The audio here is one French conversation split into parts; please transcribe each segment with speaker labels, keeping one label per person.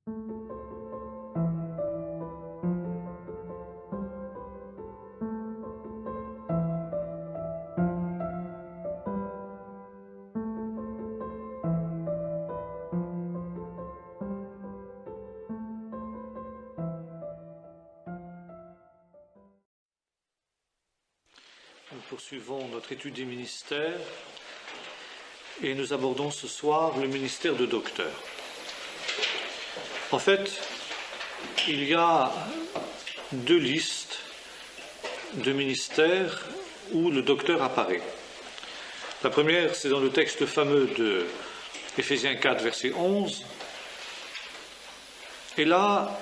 Speaker 1: Nous poursuivons notre étude des ministères et nous abordons ce soir le ministère de docteur. En fait, il y a deux listes de ministères où le docteur apparaît. La première, c'est dans le texte fameux de Éphésiens 4, verset 11. Et là,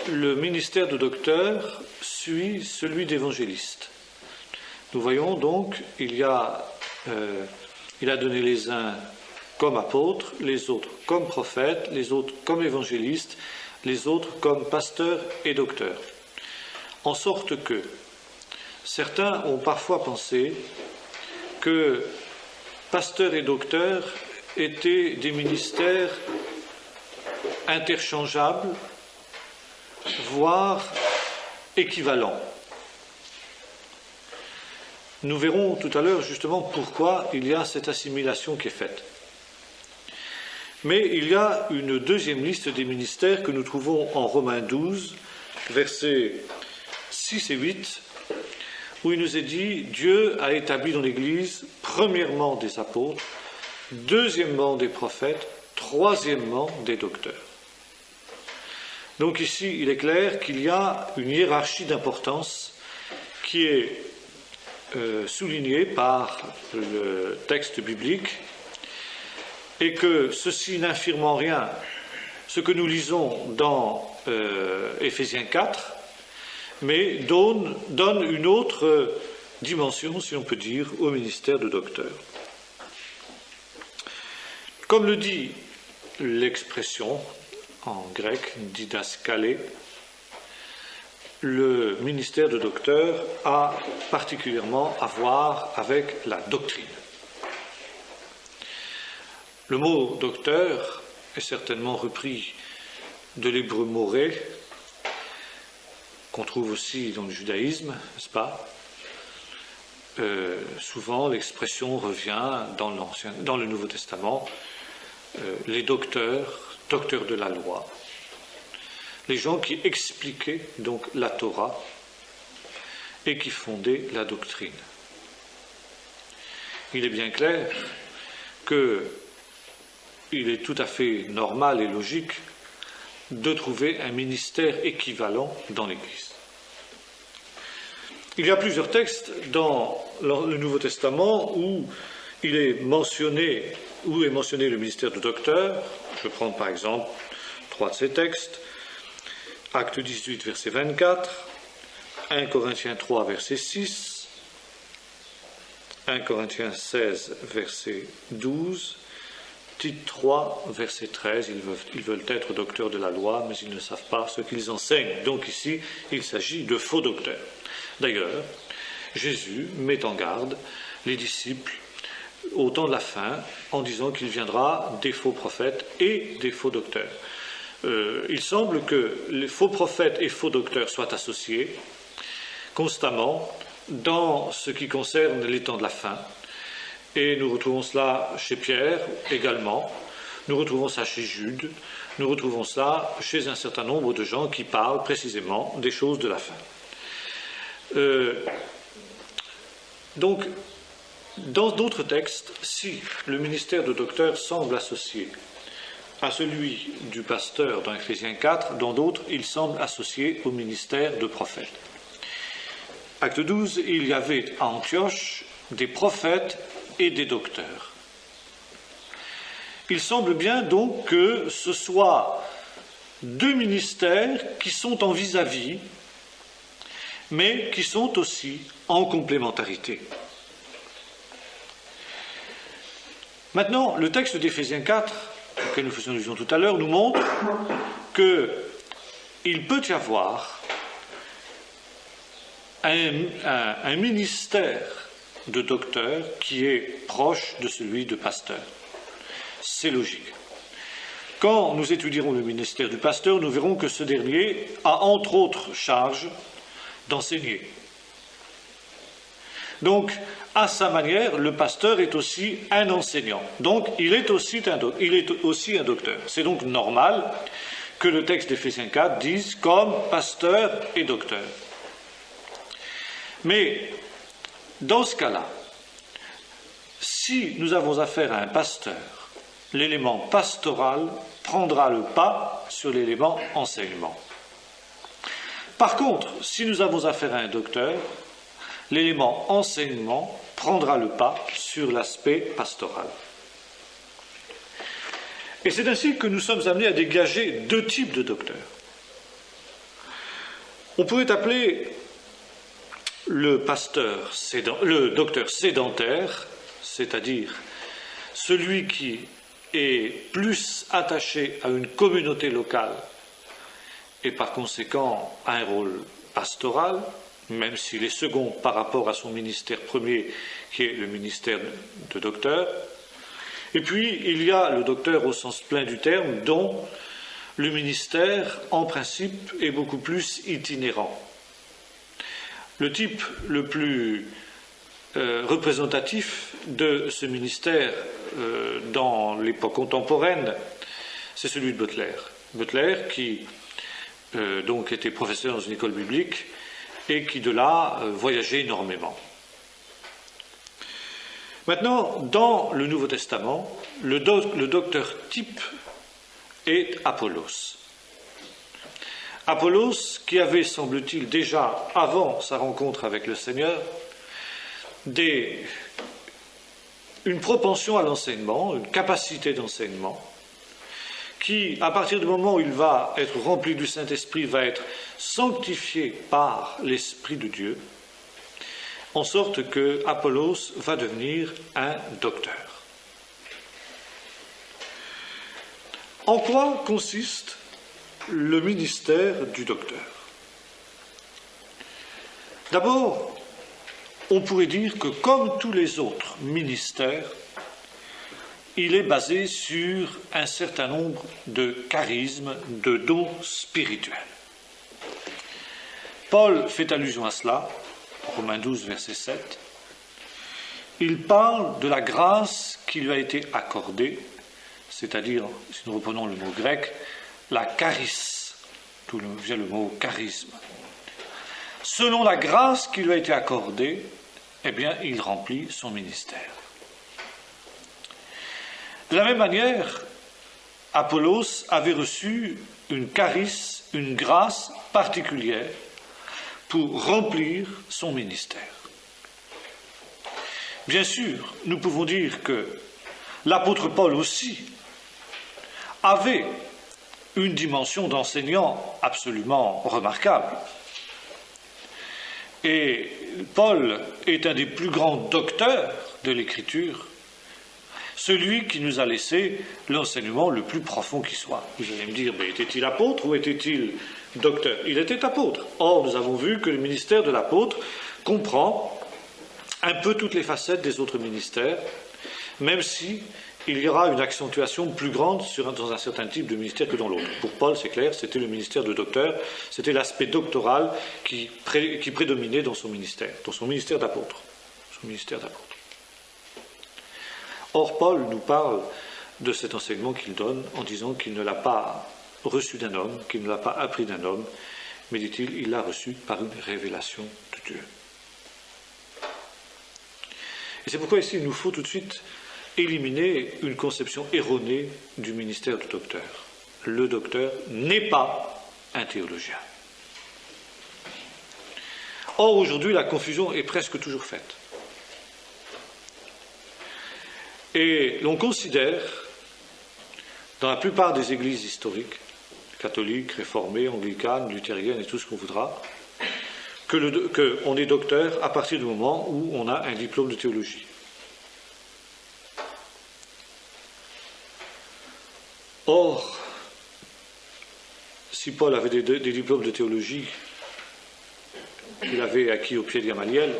Speaker 1: le ministère de docteur suit celui d'évangéliste. Nous voyons donc, il a donné les uns comme apôtres, les autres comme prophètes, les autres comme évangélistes, les autres comme pasteurs et docteurs. En sorte que certains ont parfois pensé que pasteurs et docteurs étaient des ministères interchangeables, voire équivalents. Nous verrons tout à l'heure justement pourquoi il y a cette assimilation qui est faite. Mais il y a une deuxième liste des ministères que nous trouvons en Romains 12, versets 6 et 8, où il nous est dit « Dieu a établi dans l'Église, premièrement des apôtres, deuxièmement des prophètes, troisièmement des docteurs. » Donc ici, il est clair qu'il y a une hiérarchie d'importance qui est soulignée par le texte biblique et que ceci n'infirme en rien ce que nous lisons dans Éphésiens 4, mais donne une autre dimension, si on peut dire, au ministère de docteur. Comme le dit l'expression en grec didaskalé, le ministère de docteur a particulièrement à voir avec la doctrine. Le mot docteur est certainement repris de l'hébreu moré, qu'on trouve aussi dans le judaïsme, n'est-ce pas ? Souvent, l'expression revient dans le Nouveau Testament, les docteurs de la loi. Les gens qui expliquaient donc la Torah et qui fondaient la doctrine. Il est bien clair qu'il est tout à fait normal et logique de trouver un ministère équivalent dans l'Église. Il y a plusieurs textes dans le Nouveau Testament où est mentionné le ministère de docteur. Je prends par exemple 3 de ces textes. Acte 18, verset 24, 1 Corinthiens 3, verset 6, 1 Corinthiens 16, verset 12, Tite 3, verset 13, ils veulent être docteurs de la loi, mais ils ne savent pas ce qu'ils enseignent. Donc ici, il s'agit de faux docteurs. D'ailleurs, Jésus met en garde les disciples au temps de la fin en disant qu'il viendra des faux prophètes et des faux docteurs. Il semble que les faux prophètes et faux docteurs soient associés constamment dans ce qui concerne les temps de la fin. Et nous retrouvons cela chez Pierre également, nous retrouvons ça chez Jude, nous retrouvons cela chez un certain nombre de gens qui parlent précisément des choses de la fin. Donc, dans d'autres textes, si le ministère de docteur semble associé à celui du pasteur dans Éphésiens 4, dans d'autres, il semble associé au ministère de prophète. Acte 12, il y avait à Antioche des prophètes et des docteurs. Il semble bien donc que ce soit 2 ministères qui sont en vis-à-vis, mais qui sont aussi en complémentarité. Maintenant, le texte d'Éphésiens 4, auquel nous faisions allusion tout à l'heure, nous montre qu'il peut y avoir un ministère de docteur qui est proche de celui de pasteur. C'est logique. Quand nous étudierons le ministère du pasteur, nous verrons que ce dernier a entre autres charge d'enseigner. Donc, à sa manière, le pasteur est aussi un enseignant. Donc, il est aussi un docteur. C'est donc normal que le texte d'Éphésiens 4 dise comme pasteur et docteur. Mais, dans ce cas-là, si nous avons affaire à un pasteur, l'élément pastoral prendra le pas sur l'élément enseignement. Par contre, si nous avons affaire à un docteur, l'élément enseignement prendra le pas sur l'aspect pastoral. Et c'est ainsi que nous sommes amenés à dégager deux types de docteurs. On pourrait appeler le docteur sédentaire, c'est-à-dire celui qui est plus attaché à une communauté locale et par conséquent à un rôle pastoral, même s'il est second par rapport à son ministère premier, qui est le ministère de docteur. Et puis, il y a le docteur au sens plein du terme, dont le ministère, en principe, est beaucoup plus itinérant. Le type le plus représentatif de ce ministère dans l'époque contemporaine, c'est celui de Butler. Butler, qui donc était professeur dans une école biblique, et qui de là voyageait énormément. Maintenant, dans le Nouveau Testament, le docteur type est Apollos. Apollos, qui avait, semble-t-il, déjà, avant sa rencontre avec le Seigneur, une propension à l'enseignement, une capacité d'enseignement, qui, à partir du moment où il va être rempli du Saint-Esprit, va être sanctifié par l'Esprit de Dieu, en sorte que Apollos va devenir un docteur. En quoi consiste le ministère du docteur? D'abord, on pourrait dire que comme tous les autres ministères, il est basé sur un certain nombre de charismes, de dons spirituels. Paul fait allusion à cela, Romains 12, verset 7. Il parle de la grâce qui lui a été accordée, c'est-à-dire, si nous reprenons le mot grec, la charis, d'où vient le mot charisme. Selon la grâce qui lui a été accordée, eh bien, il remplit son ministère. De la même manière, Apollos avait reçu une charis, une grâce particulière pour remplir son ministère. Bien sûr, nous pouvons dire que l'apôtre Paul aussi avait une dimension d'enseignant absolument remarquable. Et Paul est un des plus grands docteurs de l'Écriture, celui qui nous a laissé l'enseignement le plus profond qui soit. Vous allez me dire, mais était-il apôtre ou était-il docteur? Il était apôtre. Or, nous avons vu que le ministère de l'apôtre comprend un peu toutes les facettes des autres ministères, même si il y aura une accentuation plus grande dans un certain type de ministère que dans l'autre. Pour Paul, c'est clair, c'était le ministère de docteur, c'était l'aspect doctoral qui prédominait dans son ministère d'apôtre. Son ministère d'apôtre. Or, Paul nous parle de cet enseignement qu'il donne en disant qu'il ne l'a pas reçu d'un homme, qu'il ne l'a pas appris d'un homme, mais, dit-il, il l'a reçu par une révélation de Dieu. Et c'est pourquoi ici il nous faut tout de suite éliminer une conception erronée du ministère du docteur. Le docteur n'est pas un théologien. Or, aujourd'hui, la confusion est presque toujours faite. Et l'on considère, dans la plupart des églises historiques, catholiques, réformées, anglicanes, luthériennes et tout ce qu'on voudra, qu'on est docteur à partir du moment où on a un diplôme de théologie. Or, si Paul avait des diplômes de théologie qu'il avait acquis au pied de Gamaliel,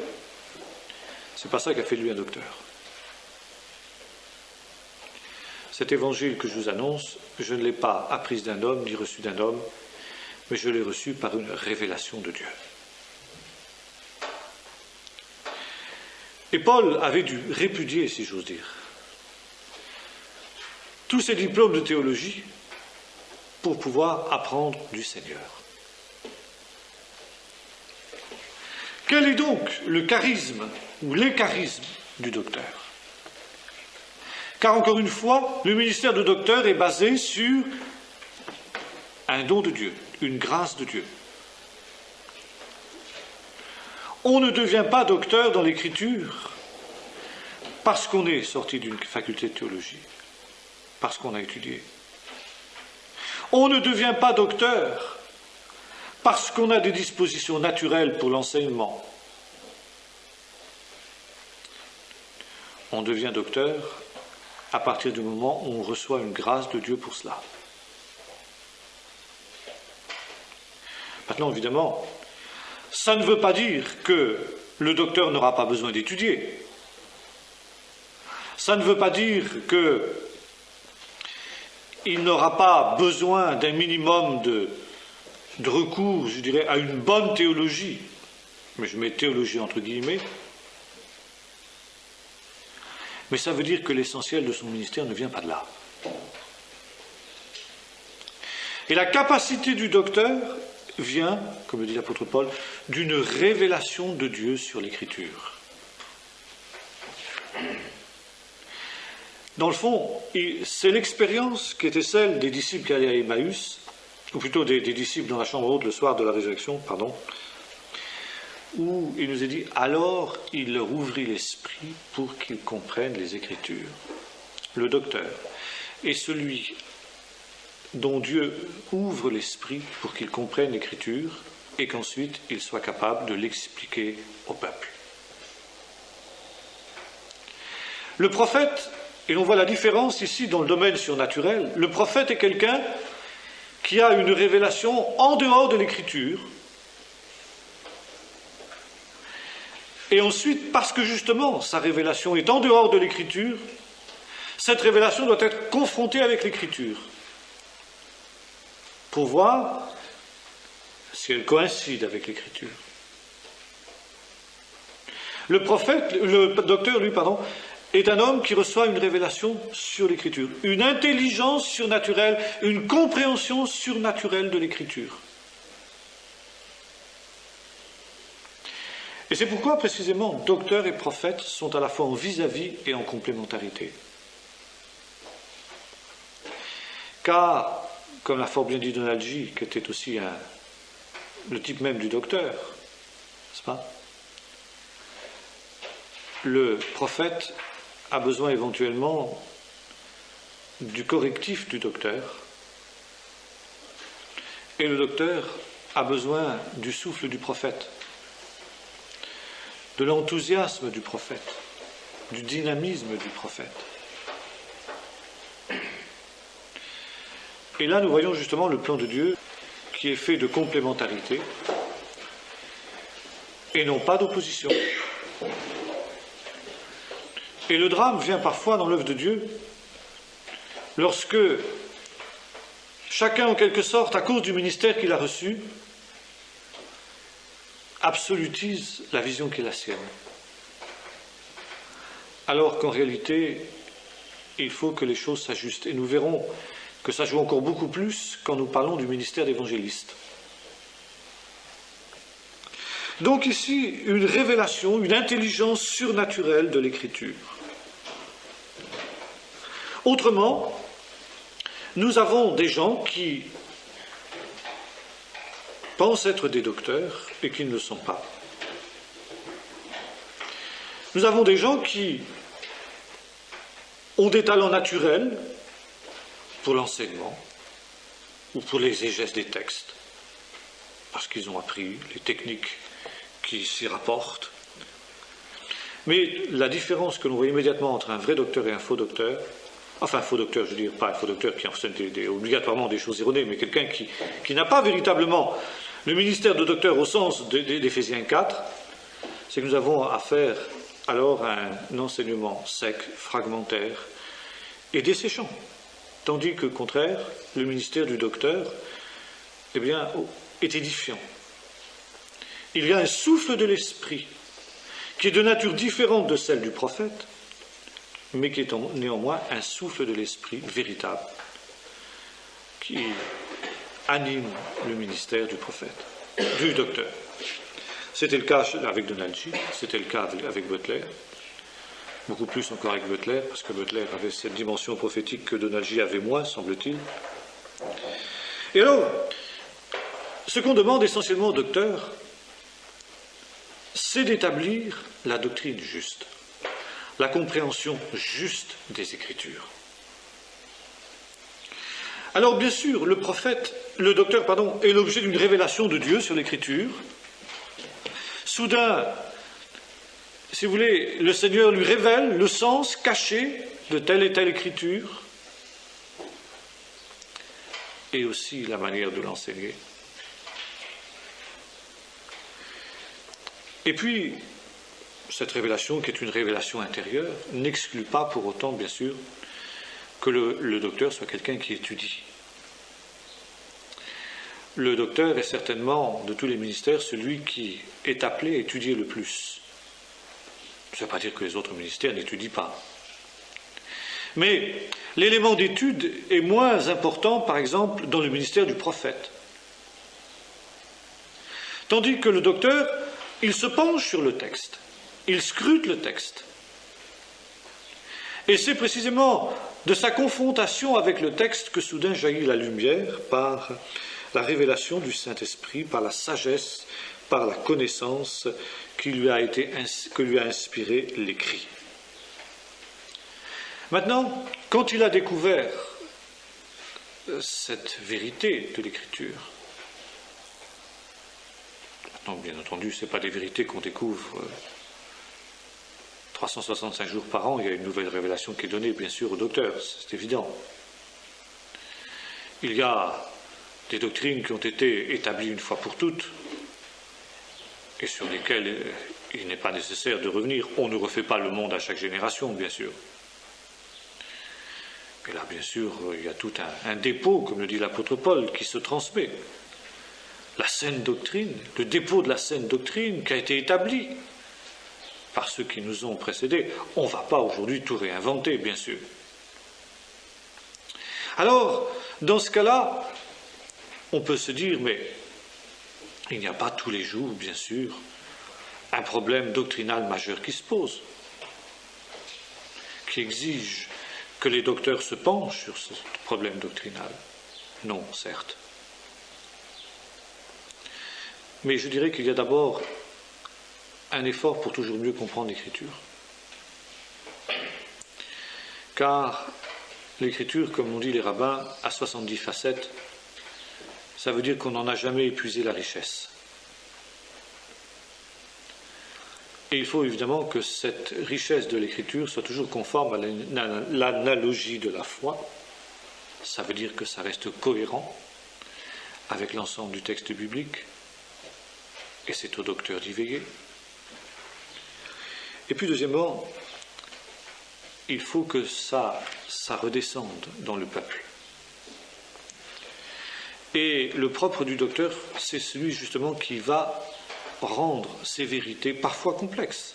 Speaker 1: c'est pas ça qui a fait de lui un docteur. cet évangile que je vous annonce, je ne l'ai pas appris d'un homme, ni reçu d'un homme, mais je l'ai reçu par une révélation de Dieu. Et Paul avait dû répudier, si j'ose dire, tous ses diplômes de théologie pour pouvoir apprendre du Seigneur. Quel est donc le charisme ou les charismes du docteur? Car encore une fois, le ministère de docteur est basé sur un don de Dieu, une grâce de Dieu. On ne devient pas docteur dans l'écriture parce qu'on est sorti d'une faculté de théologie, parce qu'on a étudié. On ne devient pas docteur parce qu'on a des dispositions naturelles pour l'enseignement. On devient docteur à partir du moment où on reçoit une grâce de Dieu pour cela. Maintenant, évidemment, ça ne veut pas dire que le docteur n'aura pas besoin d'étudier. Ça ne veut pas dire qu'il n'aura pas besoin d'un minimum de recours, je dirais, à une bonne théologie. Mais je mets théologie entre guillemets. Mais ça veut dire que l'essentiel de son ministère ne vient pas de là. Et la capacité du docteur vient, comme le dit l'apôtre Paul, d'une révélation de Dieu sur l'Écriture. Dans le fond, c'est l'expérience qui était celle des disciples qui allaient à Emmaüs, ou plutôt des disciples dans la chambre haute le soir de la résurrection, où il nous est dit, alors il leur ouvrit l'esprit pour qu'ils comprennent les Écritures. Le docteur est celui dont Dieu ouvre l'esprit pour qu'il comprenne l'Écriture et qu'ensuite il soit capable de l'expliquer au peuple. Le prophète, et on voit la différence ici dans le domaine surnaturel, le prophète est quelqu'un qui a une révélation en dehors de l'Écriture. Et ensuite, parce que justement sa révélation est en dehors de l'Écriture, cette révélation doit être confrontée avec l'Écriture pour voir si elle coïncide avec l'Écriture. Le docteur, lui, est un homme qui reçoit une révélation sur l'Écriture, une intelligence surnaturelle, une compréhension surnaturelle de l'Écriture. Et c'est pourquoi, précisément, docteur et prophète sont à la fois en vis-à-vis et en complémentarité. Car, comme l'a fort bien dit Donald G., qui était aussi le type même du docteur, n'est-ce pas? Le prophète a besoin éventuellement du correctif du docteur, et le docteur a besoin du souffle du prophète, de l'enthousiasme du prophète, du dynamisme du prophète. Et là, nous voyons justement le plan de Dieu qui est fait de complémentarité et non pas d'opposition. Et le drame vient parfois dans l'œuvre de Dieu lorsque chacun, en quelque sorte, à cause du ministère qu'il a reçu, absolutise la vision qui est la sienne. Alors qu'en réalité, il faut que les choses s'ajustent. Et nous verrons que ça joue encore beaucoup plus quand nous parlons du ministère d'évangéliste. Donc ici, une révélation, une intelligence surnaturelle de l'Écriture. Autrement, nous avons des gens qui pensent être des docteurs et qui ne le sont pas. Nous avons des gens qui ont des talents naturels pour l'enseignement ou pour l'exégèse des textes, parce qu'ils ont appris les techniques qui s'y rapportent. Mais la différence que l'on voit immédiatement entre un vrai docteur et un faux docteur, enfin faux docteur, je veux dire, pas un faux docteur qui enseigne obligatoirement des choses erronées, mais quelqu'un qui n'a pas véritablement le ministère de docteur au sens d'Éphésiens 4, c'est que nous avons affaire alors à un enseignement sec, fragmentaire et desséchant. tandis que, au contraire, le ministère du docteur, eh bien, est édifiant. Il y a un souffle de l'esprit qui est de nature différente de celle du prophète, mais qui est néanmoins un souffle de l'esprit véritable qui anime le ministère du prophète, du docteur. C'était le cas avec Donald-G, c'était le cas avec Butler, beaucoup plus encore avec Butler, parce que Butler avait cette dimension prophétique que Donald-G avait moins, semble-t-il. Et alors, ce qu'on demande essentiellement au docteur, c'est d'établir la doctrine juste, la compréhension juste des Écritures. Alors bien sûr, le docteur est l'objet d'une révélation de Dieu sur l'Écriture. Soudain, si vous voulez, le Seigneur lui révèle le sens caché de telle et telle Écriture et aussi la manière de l'enseigner. Et puis, cette révélation, qui est une révélation intérieure, n'exclut pas pour autant, bien sûr, que le docteur soit quelqu'un qui étudie. Le docteur est certainement, de tous les ministères, celui qui est appelé à étudier le plus. Ça ne veut pas dire que les autres ministères n'étudient pas. Mais l'élément d'étude est moins important, par exemple, dans le ministère du prophète. Tandis que le docteur, il se penche sur le texte, il scrute le texte. Et c'est précisément de sa confrontation avec le texte que soudain jaillit la lumière par la révélation du Saint-Esprit, par la sagesse, par la connaissance que lui a inspiré l'écrit. Maintenant, quand il a découvert cette vérité de l'Écriture, maintenant, bien entendu, ce n'est pas des vérités qu'on découvre 365 jours par an, il y a une nouvelle révélation qui est donnée, bien sûr, au docteur, c'est évident. Il y a des doctrines qui ont été établies une fois pour toutes, et sur lesquelles il n'est pas nécessaire de revenir. On ne refait pas le monde à chaque génération, bien sûr. Et là, bien sûr, il y a tout un dépôt, comme le dit l'apôtre Paul, qui se transmet. La saine doctrine, le dépôt de la saine doctrine qui a été établi par ceux qui nous ont précédés. On ne va pas aujourd'hui tout réinventer, bien sûr. Alors, dans ce cas-là, on peut se dire, mais il n'y a pas tous les jours, bien sûr, un problème doctrinal majeur qui se pose, qui exige que les docteurs se penchent sur ce problème doctrinal. Non, certes. Mais je dirais qu'il y a d'abord un effort pour toujours mieux comprendre l'Écriture. Car l'Écriture, comme l'ont dit les rabbins, a 70 facettes. Ça veut dire qu'on n'en a jamais épuisé la richesse. Et il faut évidemment que cette richesse de l'Écriture soit toujours conforme à l'analogie de la foi. Ça veut dire que ça reste cohérent avec l'ensemble du texte biblique. Et c'est au docteur d'y veiller. Et puis deuxièmement, il faut que ça redescende dans le peuple. Et le propre du docteur, c'est celui justement qui va rendre ces vérités, parfois complexes,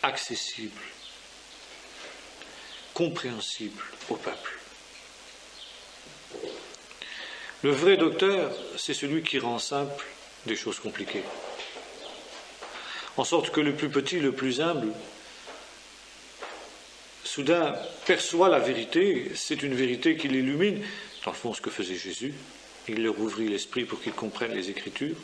Speaker 1: accessibles, compréhensibles au peuple. Le vrai docteur, c'est celui qui rend simple des choses compliquées. En sorte que le plus petit, le plus humble, soudain perçoit la vérité, c'est une vérité qui l'illumine. Dans le fond, ce que faisait Jésus, il leur ouvrit l'esprit pour qu'ils comprennent les Écritures.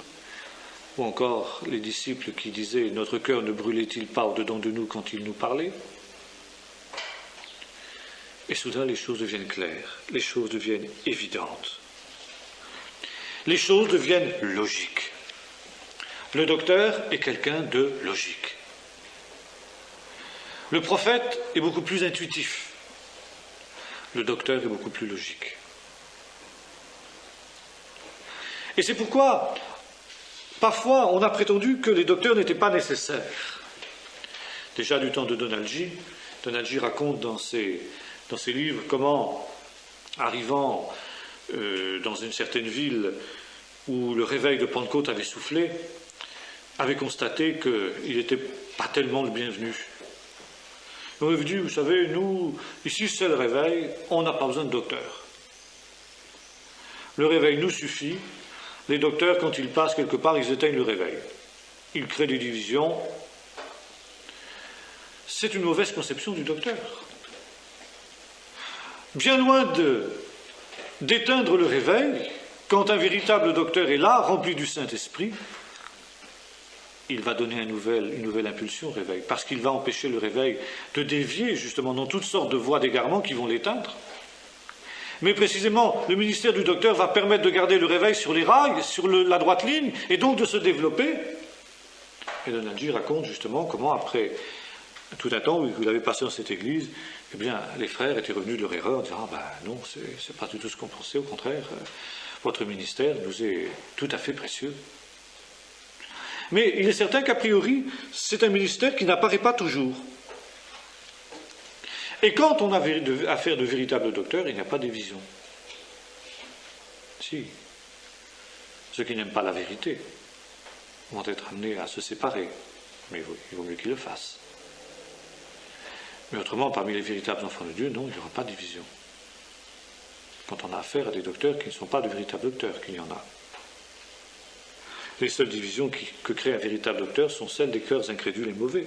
Speaker 1: Ou encore les disciples qui disaient « Notre cœur ne brûlait-il pas au-dedans de nous quand il nous parlait ?» Et soudain, les choses deviennent claires, les choses deviennent évidentes. Les choses deviennent logiques. Le docteur est quelqu'un de logique. Le prophète est beaucoup plus intuitif. Le docteur est beaucoup plus logique. Et c'est pourquoi, parfois, on a prétendu que les docteurs n'étaient pas nécessaires. Déjà du temps de Donald-G, Donald-G raconte dans ses dans ses livres comment, arrivant dans une certaine ville où le réveil de Pentecôte avait soufflé, avait constaté qu'il n'était pas tellement le bienvenu. On avait dit, vous savez, nous, ici c'est le réveil, on n'a pas besoin de docteur. Le réveil nous suffit. Les docteurs, quand ils passent quelque part, ils éteignent le réveil. Ils créent des divisions. C'est une mauvaise conception du docteur. Bien loin d'éteindre le réveil, quand un véritable docteur est là, rempli du Saint-Esprit, il va donner une nouvelle impulsion au réveil, parce qu'il va empêcher le réveil de dévier justement dans toutes sortes de voies d'égarement qui vont l'éteindre. Mais précisément, le ministère du docteur va permettre de garder le réveil sur les rails, sur la droite ligne, et donc de se développer. Et Donald-G raconte justement comment, après tout un temps où il avait passé dans cette église, eh bien, les frères étaient revenus de leur erreur en disant « Ah ben non, c'est pas du tout ce qu'on pensait, au contraire, votre ministère nous est tout à fait précieux. » Mais il est certain qu'a priori, c'est un ministère qui n'apparaît pas toujours. Et quand on a affaire de véritables docteurs, il n'y a pas de division. Si. Ceux qui n'aiment pas la vérité vont être amenés à se séparer. Mais il vaut mieux qu'ils le fassent. Mais autrement, parmi les véritables enfants de Dieu, non, il n'y aura pas de division. Quand on a affaire à des docteurs qui ne sont pas de véritables docteurs, qu'il y en a. Les seules divisions que crée un véritable docteur sont celles des cœurs incrédules et mauvais.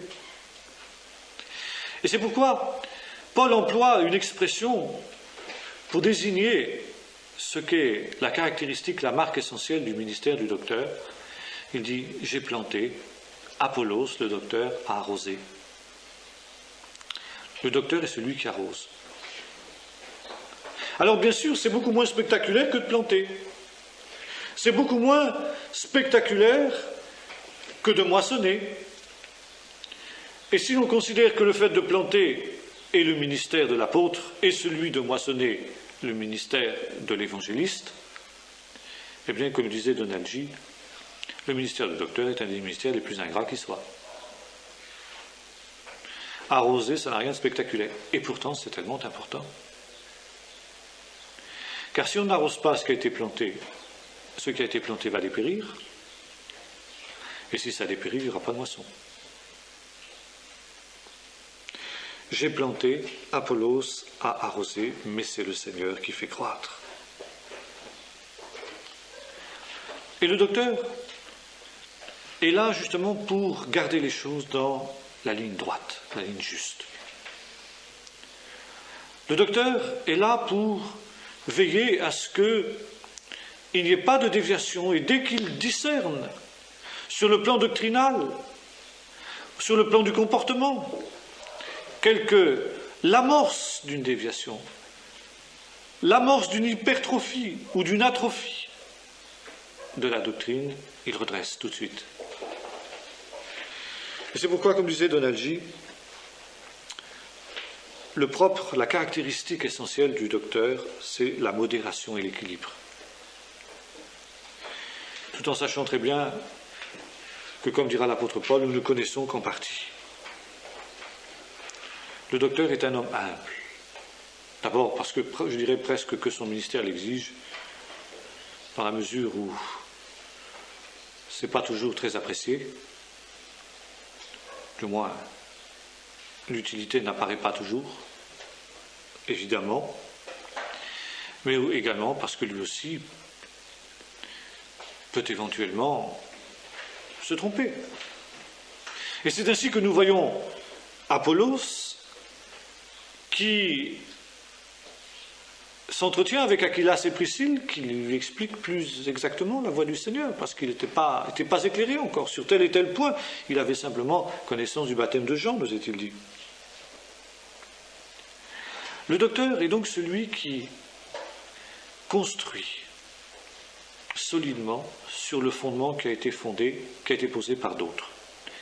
Speaker 1: Et c'est pourquoi Paul emploie une expression pour désigner ce qu'est la caractéristique, la marque essentielle du ministère du docteur. Il dit « J'ai planté, Apollos, le docteur, a arrosé ». Le docteur est celui qui arrose. Alors bien sûr, c'est beaucoup moins spectaculaire que de planter. C'est beaucoup moins spectaculaire que de moissonner. Et si l'on considère que le fait de planter est le ministère de l'apôtre et celui de moissonner le ministère de l'évangéliste, eh bien, comme disait Donald-G, le ministère du docteur est un des ministères les plus ingrats qui soient. Arroser, ça n'a rien de spectaculaire. Et pourtant, c'est tellement important. Car si on n'arrose pas ce qui a été planté va dépérir. Et si ça dépérit, il n'y aura pas de moisson. J'ai planté, Apollos a arrosé, mais c'est le Seigneur qui fait croître. Et le docteur est là justement pour garder les choses dans la ligne droite, la ligne juste. Le docteur est là pour veiller à ce qu'il n'y ait pas de déviation, et dès qu'il discerne sur le plan doctrinal, sur le plan du comportement, l'amorce d'une déviation, l'amorce d'une hypertrophie ou d'une atrophie de la doctrine, il redresse tout de suite. Et c'est pourquoi, comme disait Donald-G, la caractéristique essentielle du docteur, c'est la modération et l'équilibre. Tout en sachant très bien que, comme dira l'apôtre Paul, nous ne connaissons qu'en partie. Le docteur est un homme humble. D'abord parce que je dirais presque que son ministère l'exige, dans la mesure où ce n'est pas toujours très apprécié. Du moins, l'utilité n'apparaît pas toujours, évidemment, mais également parce que lui aussi peut éventuellement se tromper. Et c'est ainsi que nous voyons Apollos qui s'entretient avec Aquilas et Priscille, qui lui explique plus exactement la voie du Seigneur, parce qu'il n'était pas éclairé encore sur tel et tel point. Il avait simplement connaissance du baptême de Jean, nous est-il dit. Le docteur est donc celui qui construit solidement sur le fondement qui a été posé par d'autres,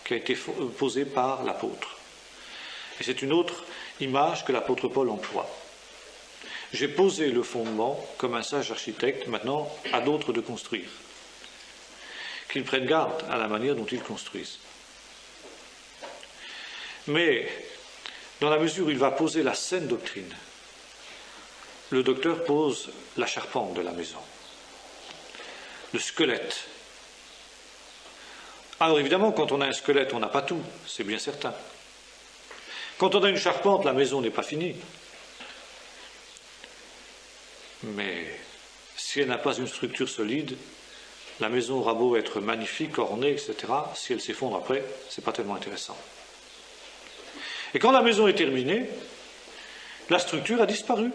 Speaker 1: qui a été posé par l'apôtre. Et c'est une autre image que l'apôtre Paul emploie. J'ai posé le fondement comme un sage architecte, maintenant à d'autres de construire. Qu'ils prennent garde à la manière dont ils construisent. Mais, dans la mesure où il va poser la saine doctrine, le docteur pose la charpente de la maison, le squelette. Alors évidemment, quand on a un squelette, on n'a pas tout, c'est bien certain. Quand on a une charpente, la maison n'est pas finie. Mais si elle n'a pas une structure solide, la maison aura beau être magnifique, ornée, etc. Si elle s'effondre après, ce n'est pas tellement intéressant. Et quand la maison est terminée, la structure a disparu.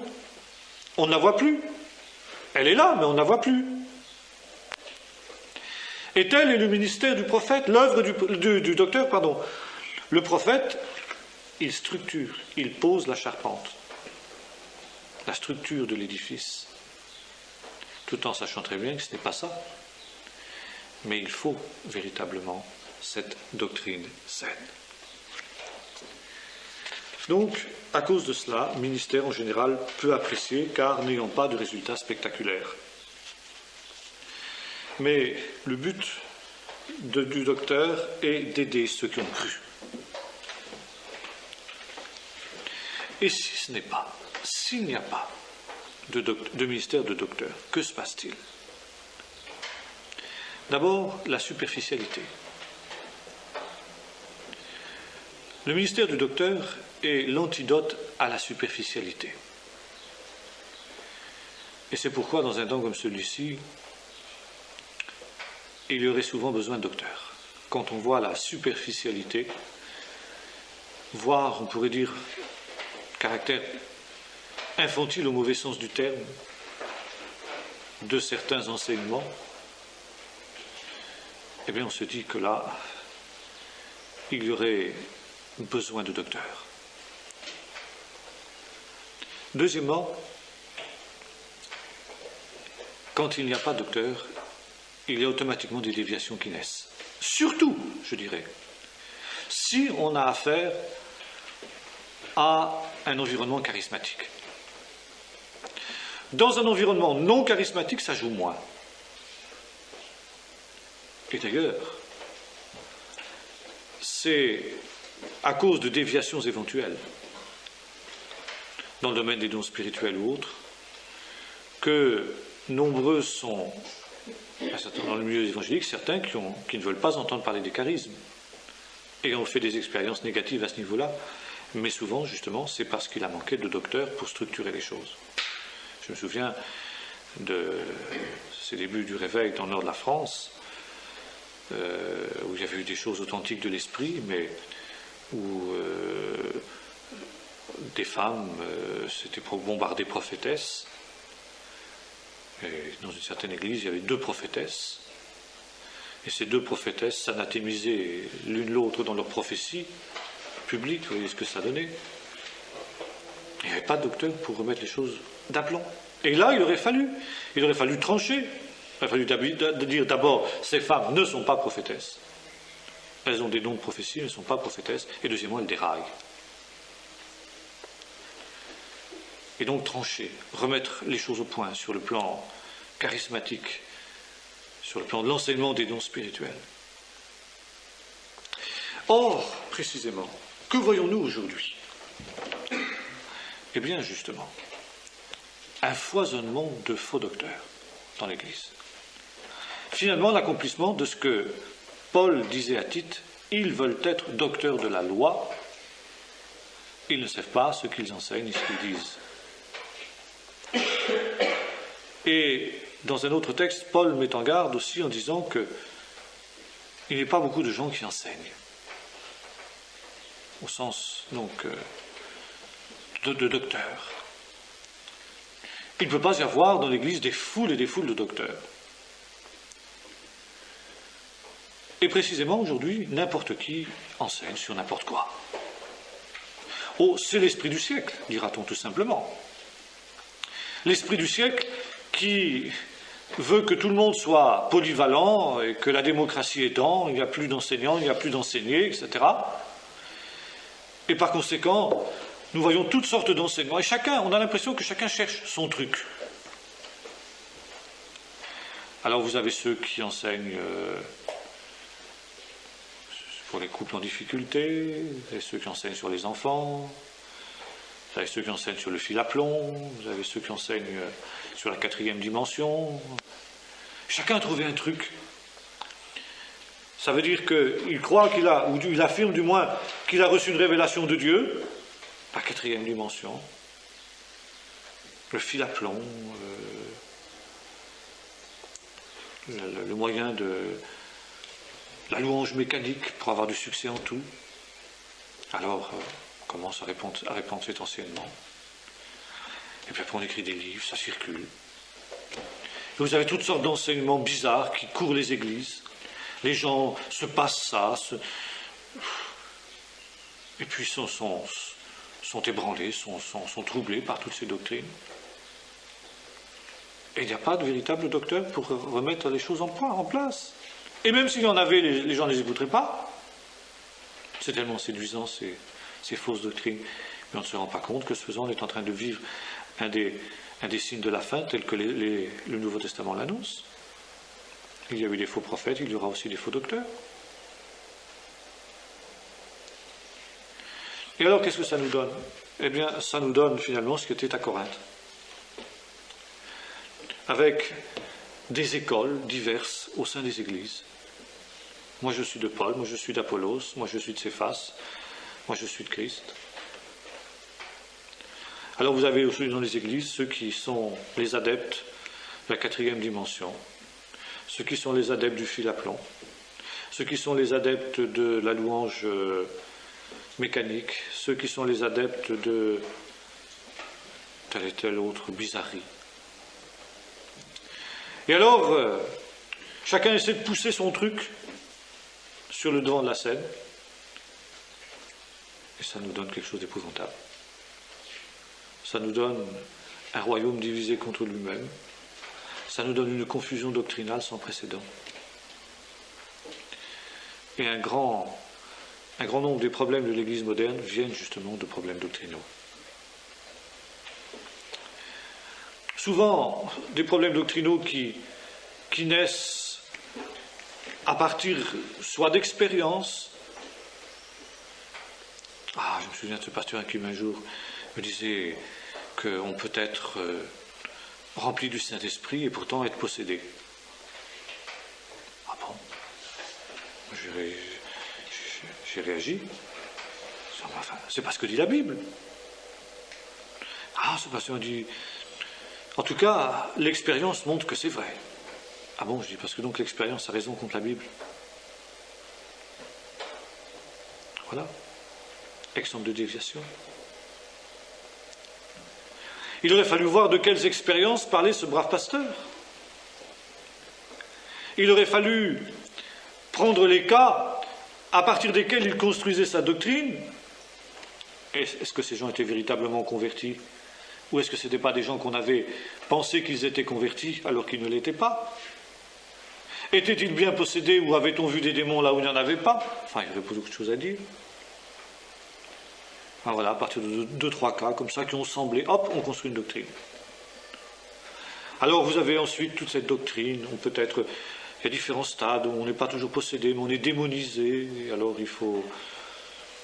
Speaker 1: On ne la voit plus. Elle est là, mais on ne la voit plus. Et tel est le ministère du prophète, l'œuvre du docteur, pardon. Le prophète, il structure, il pose la charpente, la structure de l'édifice, tout en sachant très bien que ce n'est pas ça. Mais il faut véritablement cette doctrine saine. Donc, à cause de cela, le ministère en général peu apprécié, car n'ayant pas de résultats spectaculaires. Mais le but du docteur est d'aider ceux qui ont cru. Et si ce n'est pas, s'il n'y a pas de ministère de docteur, que se passe-t-il? D'abord, la superficialité. Le ministère du docteur est l'antidote à la superficialité. Et c'est pourquoi, dans un temps comme celui-ci, il y aurait souvent besoin de docteurs. Quand on voit la superficialité, voire, on pourrait dire, caractère infantile au mauvais sens du terme, de certains enseignements, eh bien on se dit que là, il y aurait besoin de docteurs. Deuxièmement, quand il n'y a pas de docteur, il y a automatiquement des déviations qui naissent. Surtout, je dirais, si on a affaire à un environnement charismatique. Dans un environnement non charismatique, ça joue moins. Et d'ailleurs, c'est à cause de déviations éventuelles, dans le domaine des dons spirituels ou autres, que nombreux sont, dans le milieu évangélique, certains qui ne veulent pas entendre parler des charismes, et ont fait des expériences négatives à ce niveau-là, mais souvent, justement, c'est parce qu'il a manqué de docteurs pour structurer les choses. Je me souviens de ces débuts du réveil dans le nord de la France, où il y avait eu des choses authentiques de l'esprit, mais où des femmes s'étaient bombardées prophétesses. Et dans une certaine église, il y avait 2 prophétesses. Et ces 2 prophétesses s'anathémisaient l'une l'autre dans leur prophétie publique. Vous voyez ce que ça donnait. Il n'y avait pas de docteur pour remettre les choses d'aplomb. Et là, il aurait fallu trancher. Il aurait fallu dire d'abord, ces femmes ne sont pas prophétesses. Elles ont des dons de prophétie, elles ne sont pas prophétesses. Et deuxièmement, elles déraillent. Et donc trancher, remettre les choses au point sur le plan charismatique, sur le plan de l'enseignement des dons spirituels. Or, précisément, que voyons-nous aujourd'hui? Eh bien, justement, un foisonnement de faux docteurs dans l'Église. Finalement, l'accomplissement de ce que Paul disait à Tite, ils veulent être docteurs de la loi, ils ne savent pas ce qu'ils enseignent et ce qu'ils disent. Et dans un autre texte, Paul met en garde aussi en disant qu'il n'y a pas beaucoup de gens qui enseignent, au sens donc de docteurs. Il ne peut pas y avoir dans l'Église des foules et des foules de docteurs. Et précisément aujourd'hui, n'importe qui enseigne sur n'importe quoi. Oh, c'est l'esprit du siècle, dira-t-on tout simplement. L'esprit du siècle qui veut que tout le monde soit polyvalent et que la démocratie étant, il n'y a plus d'enseignants, il n'y a plus d'enseignés, etc. Et par conséquent, nous voyons toutes sortes d'enseignements. Et on a l'impression que chacun cherche son truc. Alors vous avez ceux qui enseignent pour les couples en difficulté, et ceux qui enseignent sur les enfants, Vous avez ceux qui enseignent sur le fil à plomb, vous avez ceux qui enseignent sur la 4e dimension. Chacun a trouvé un truc. Ça veut dire qu'il croit qu'il a, ou il affirme du moins, qu'il a reçu une révélation de Dieu, la 4e dimension, le fil à plomb, le moyen de la louange mécanique pour avoir du succès en tout. Alors, on commence à répandre cet enseignement. Et puis après, on écrit des livres, ça circule. Et vous avez toutes sortes d'enseignements bizarres qui courent les églises. Les gens se passent ça, et puis sont ébranlés, sont troublés par toutes ces doctrines. Et il n'y a pas de véritable docteur pour remettre les choses en place. Et même s'il y en avait, les gens ne les écouteraient pas. C'est tellement séduisant, ces fausses doctrines. Mais on ne se rend pas compte que ce faisant, on est en train de vivre un des signes de la fin, tel que le Nouveau Testament l'annonce. Il y a eu des faux prophètes, il y aura aussi des faux docteurs. Et alors, qu'est-ce que ça nous donne? Eh bien, ça nous donne finalement ce qui était à Corinthe. Avec des écoles diverses au sein des églises. Moi, je suis de Paul, moi, je suis d'Apollos, moi, je suis de Céphas, moi, je suis de Christ. Alors, vous avez aussi dans les églises ceux qui sont les adeptes de la 4e dimension, ceux qui sont les adeptes du fil à plomb, ceux qui sont les adeptes de la louange mécanique, ceux qui sont les adeptes de telle et telle autre bizarrerie. Et alors, chacun essaie de pousser son truc sur le devant de la scène, et ça nous donne quelque chose d'épouvantable. Ça nous donne un royaume divisé contre lui-même, ça nous donne une confusion doctrinale sans précédent. Et un grand nombre des problèmes de l'Église moderne viennent justement de problèmes doctrinaux. Souvent, des problèmes doctrinaux qui naissent à partir soit d'expérience. Je me souviens de ce pasteur qui un jour me disait qu'on peut être rempli du Saint-Esprit et pourtant être possédé. Ah bon? J'ai réagi. Enfin, c'est pas ce que dit la Bible. Ce pasteur dit... En tout cas, l'expérience montre que c'est vrai. Ah bon, je dis, parce que donc l'expérience a raison contre la Bible. Voilà. Exemple de déviation. Il aurait fallu voir de quelles expériences parlait ce brave pasteur. Il aurait fallu prendre les cas à partir desquels il construisait sa doctrine. Est-ce que ces gens étaient véritablement convertis? Ou est-ce que ce n'étaient pas des gens qu'on avait pensé qu'ils étaient convertis alors qu'ils ne l'étaient pas? Étaient-ils bien possédés ou avait-on vu des démons là où il n'y en avait pas? Enfin, il y aurait beaucoup de choses à dire. Voilà, à partir de 2-3 cas comme ça qui ont semblé, hop, on construit une doctrine. Alors vous avez ensuite toute cette doctrine, il y a différents stades où on n'est pas toujours possédé, mais on est démonisé, et alors il faut,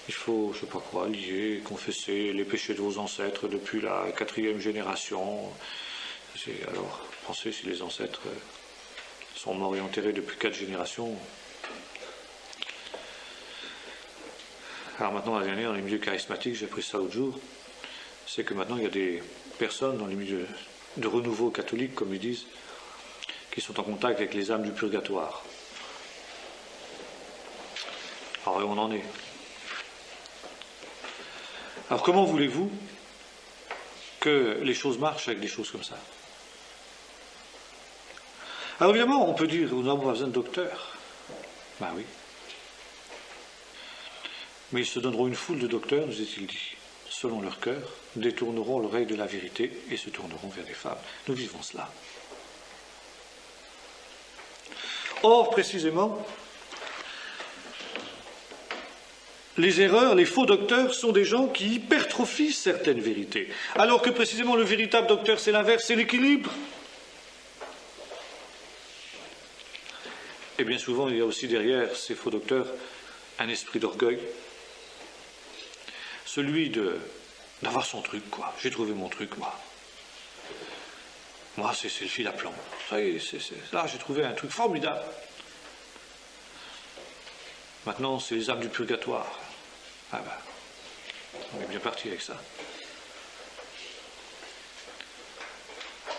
Speaker 1: je ne sais pas quoi, lier, confesser les péchés de vos ancêtres depuis la 4e génération. Alors, pensez si les ancêtres sont morts et enterrés depuis 4 générations. Alors maintenant, la dernière, dans les milieux charismatiques, j'ai appris ça l'autre jour, c'est que maintenant il y a des personnes dans les milieux de renouveau catholique, comme ils disent, qui sont en contact avec les âmes du purgatoire. Alors, où on en est? Alors, comment voulez-vous que les choses marchent avec des choses comme ça? Alors, évidemment, on peut dire, on n'a pas besoin de docteur. Ben oui. Mais ils se donneront une foule de docteurs, nous est-il dit, selon leur cœur, détourneront l'oreille de la vérité et se tourneront vers des fables. Nous vivons cela. Or, précisément, les erreurs, les faux docteurs sont des gens qui hypertrophient certaines vérités. Alors que précisément le véritable docteur, c'est l'inverse, c'est l'équilibre. Et bien souvent, il y a aussi derrière ces faux docteurs un esprit d'orgueil. Celui de d'avoir son truc, quoi. J'ai trouvé mon truc, moi. Moi, c'est le fil à plomb. Ça y est, là, j'ai trouvé un truc formidable. Maintenant, c'est les âmes du purgatoire. Ah ben, on est bien parti avec ça.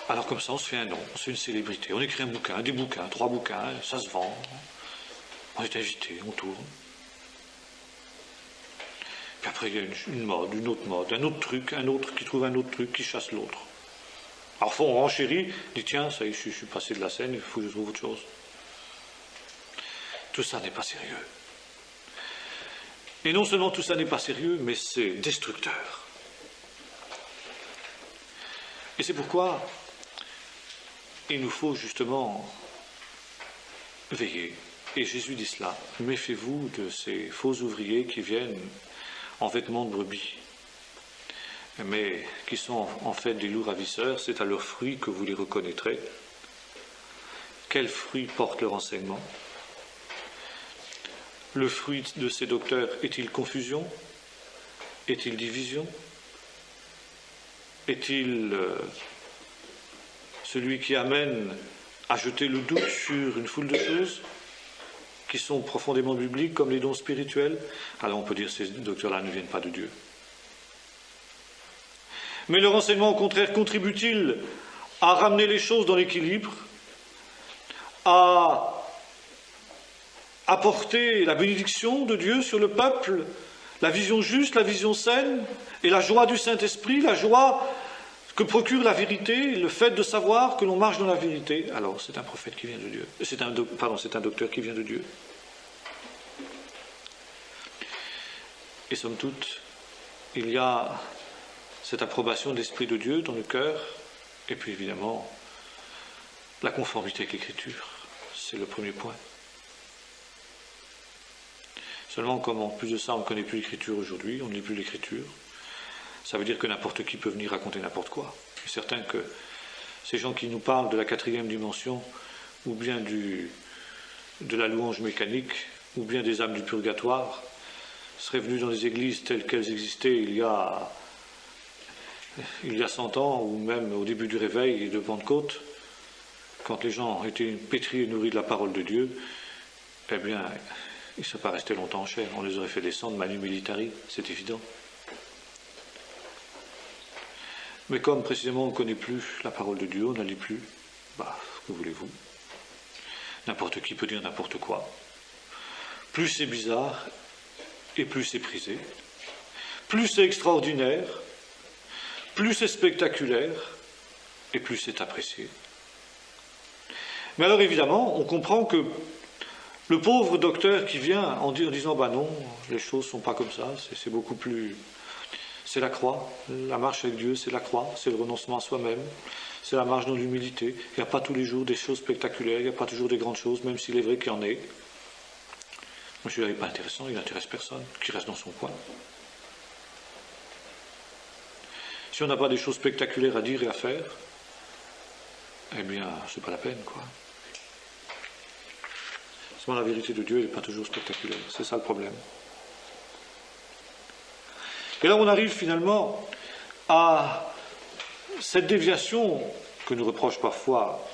Speaker 1: Alors comme ça, on se fait un nom, on se fait une célébrité. On écrit un bouquin, des bouquins, 3 bouquins, ça se vend. On est invité, on tourne. Puis après, il y a une mode, une autre mode, un autre truc, un autre qui trouve un autre truc, qui chasse l'autre. Alors on renchérit, dit tiens, ça y est, je suis passé de la scène, il faut que je trouve autre chose. Tout ça n'est pas sérieux. Et non seulement tout ça n'est pas sérieux, mais c'est destructeur. Et c'est pourquoi il nous faut justement veiller. Et Jésus dit cela, méfiez-vous de ces faux ouvriers qui viennent en vêtements de brebis, mais qui sont en fait des loups ravisseurs, c'est à leurs fruits que vous les reconnaîtrez. Quels fruits porte leur enseignement? Le fruit de ces docteurs est-il confusion? Est-il division? Est-il celui qui amène à jeter le doute sur une foule de choses qui sont profondément bibliques, comme les dons spirituels? Alors on peut dire que ces docteurs-là ne viennent pas de Dieu. Mais leur enseignement, au contraire, contribue-t-il à ramener les choses dans l'équilibre, à apporter la bénédiction de Dieu sur le peuple, la vision juste, la vision saine, et la joie du Saint-Esprit, la joie que procure la vérité, le fait de savoir que l'on marche dans la vérité? Alors, c'est un prophète qui vient de Dieu. C'est un docteur qui vient de Dieu. Et somme toute, il y a cette approbation de l'Esprit de Dieu dans le cœur, et puis évidemment, la conformité avec l'Écriture. C'est le premier point. Seulement, comme en plus de ça, on ne connaît plus l'Écriture aujourd'hui, on ne lit plus l'Écriture, ça veut dire que n'importe qui peut venir raconter n'importe quoi. Je suis certain que ces gens qui nous parlent de la 4e dimension, ou bien de la louange mécanique, ou bien des âmes du purgatoire, seraient venus dans les églises telles qu'elles existaient il y a 100 ans, ou même au début du réveil et de Pentecôte, quand les gens étaient pétris et nourris de la parole de Dieu, eh bien, ils ne seraient pas restés longtemps en chair. On les aurait fait descendre manu militari, c'est évident. Mais comme précisément on ne connaît plus la parole de Dieu, on ne la lit plus, que voulez-vous? N'importe qui peut dire n'importe quoi. Plus c'est bizarre, et plus c'est prisé. Plus c'est extraordinaire, plus c'est spectaculaire, et plus c'est apprécié. Mais alors évidemment, on comprend que le pauvre docteur qui vient en disant non, les choses ne sont pas comme ça, c'est beaucoup plus... C'est la croix, la marche avec Dieu, c'est la croix, c'est le renoncement à soi-même, c'est la marche dans l'humilité. Il n'y a pas tous les jours des choses spectaculaires, il n'y a pas toujours des grandes choses, même s'il est vrai qu'il y en ait. Moi, celui-là n'est pas intéressant, il n'intéresse personne, qui reste dans son coin. Si on n'a pas des choses spectaculaires à dire et à faire, eh bien, c'est pas la peine, quoi. Seulement, la vérité de Dieu n'est pas toujours spectaculaire, c'est ça le problème. Et là, on arrive finalement à cette déviation que nous reprochent parfois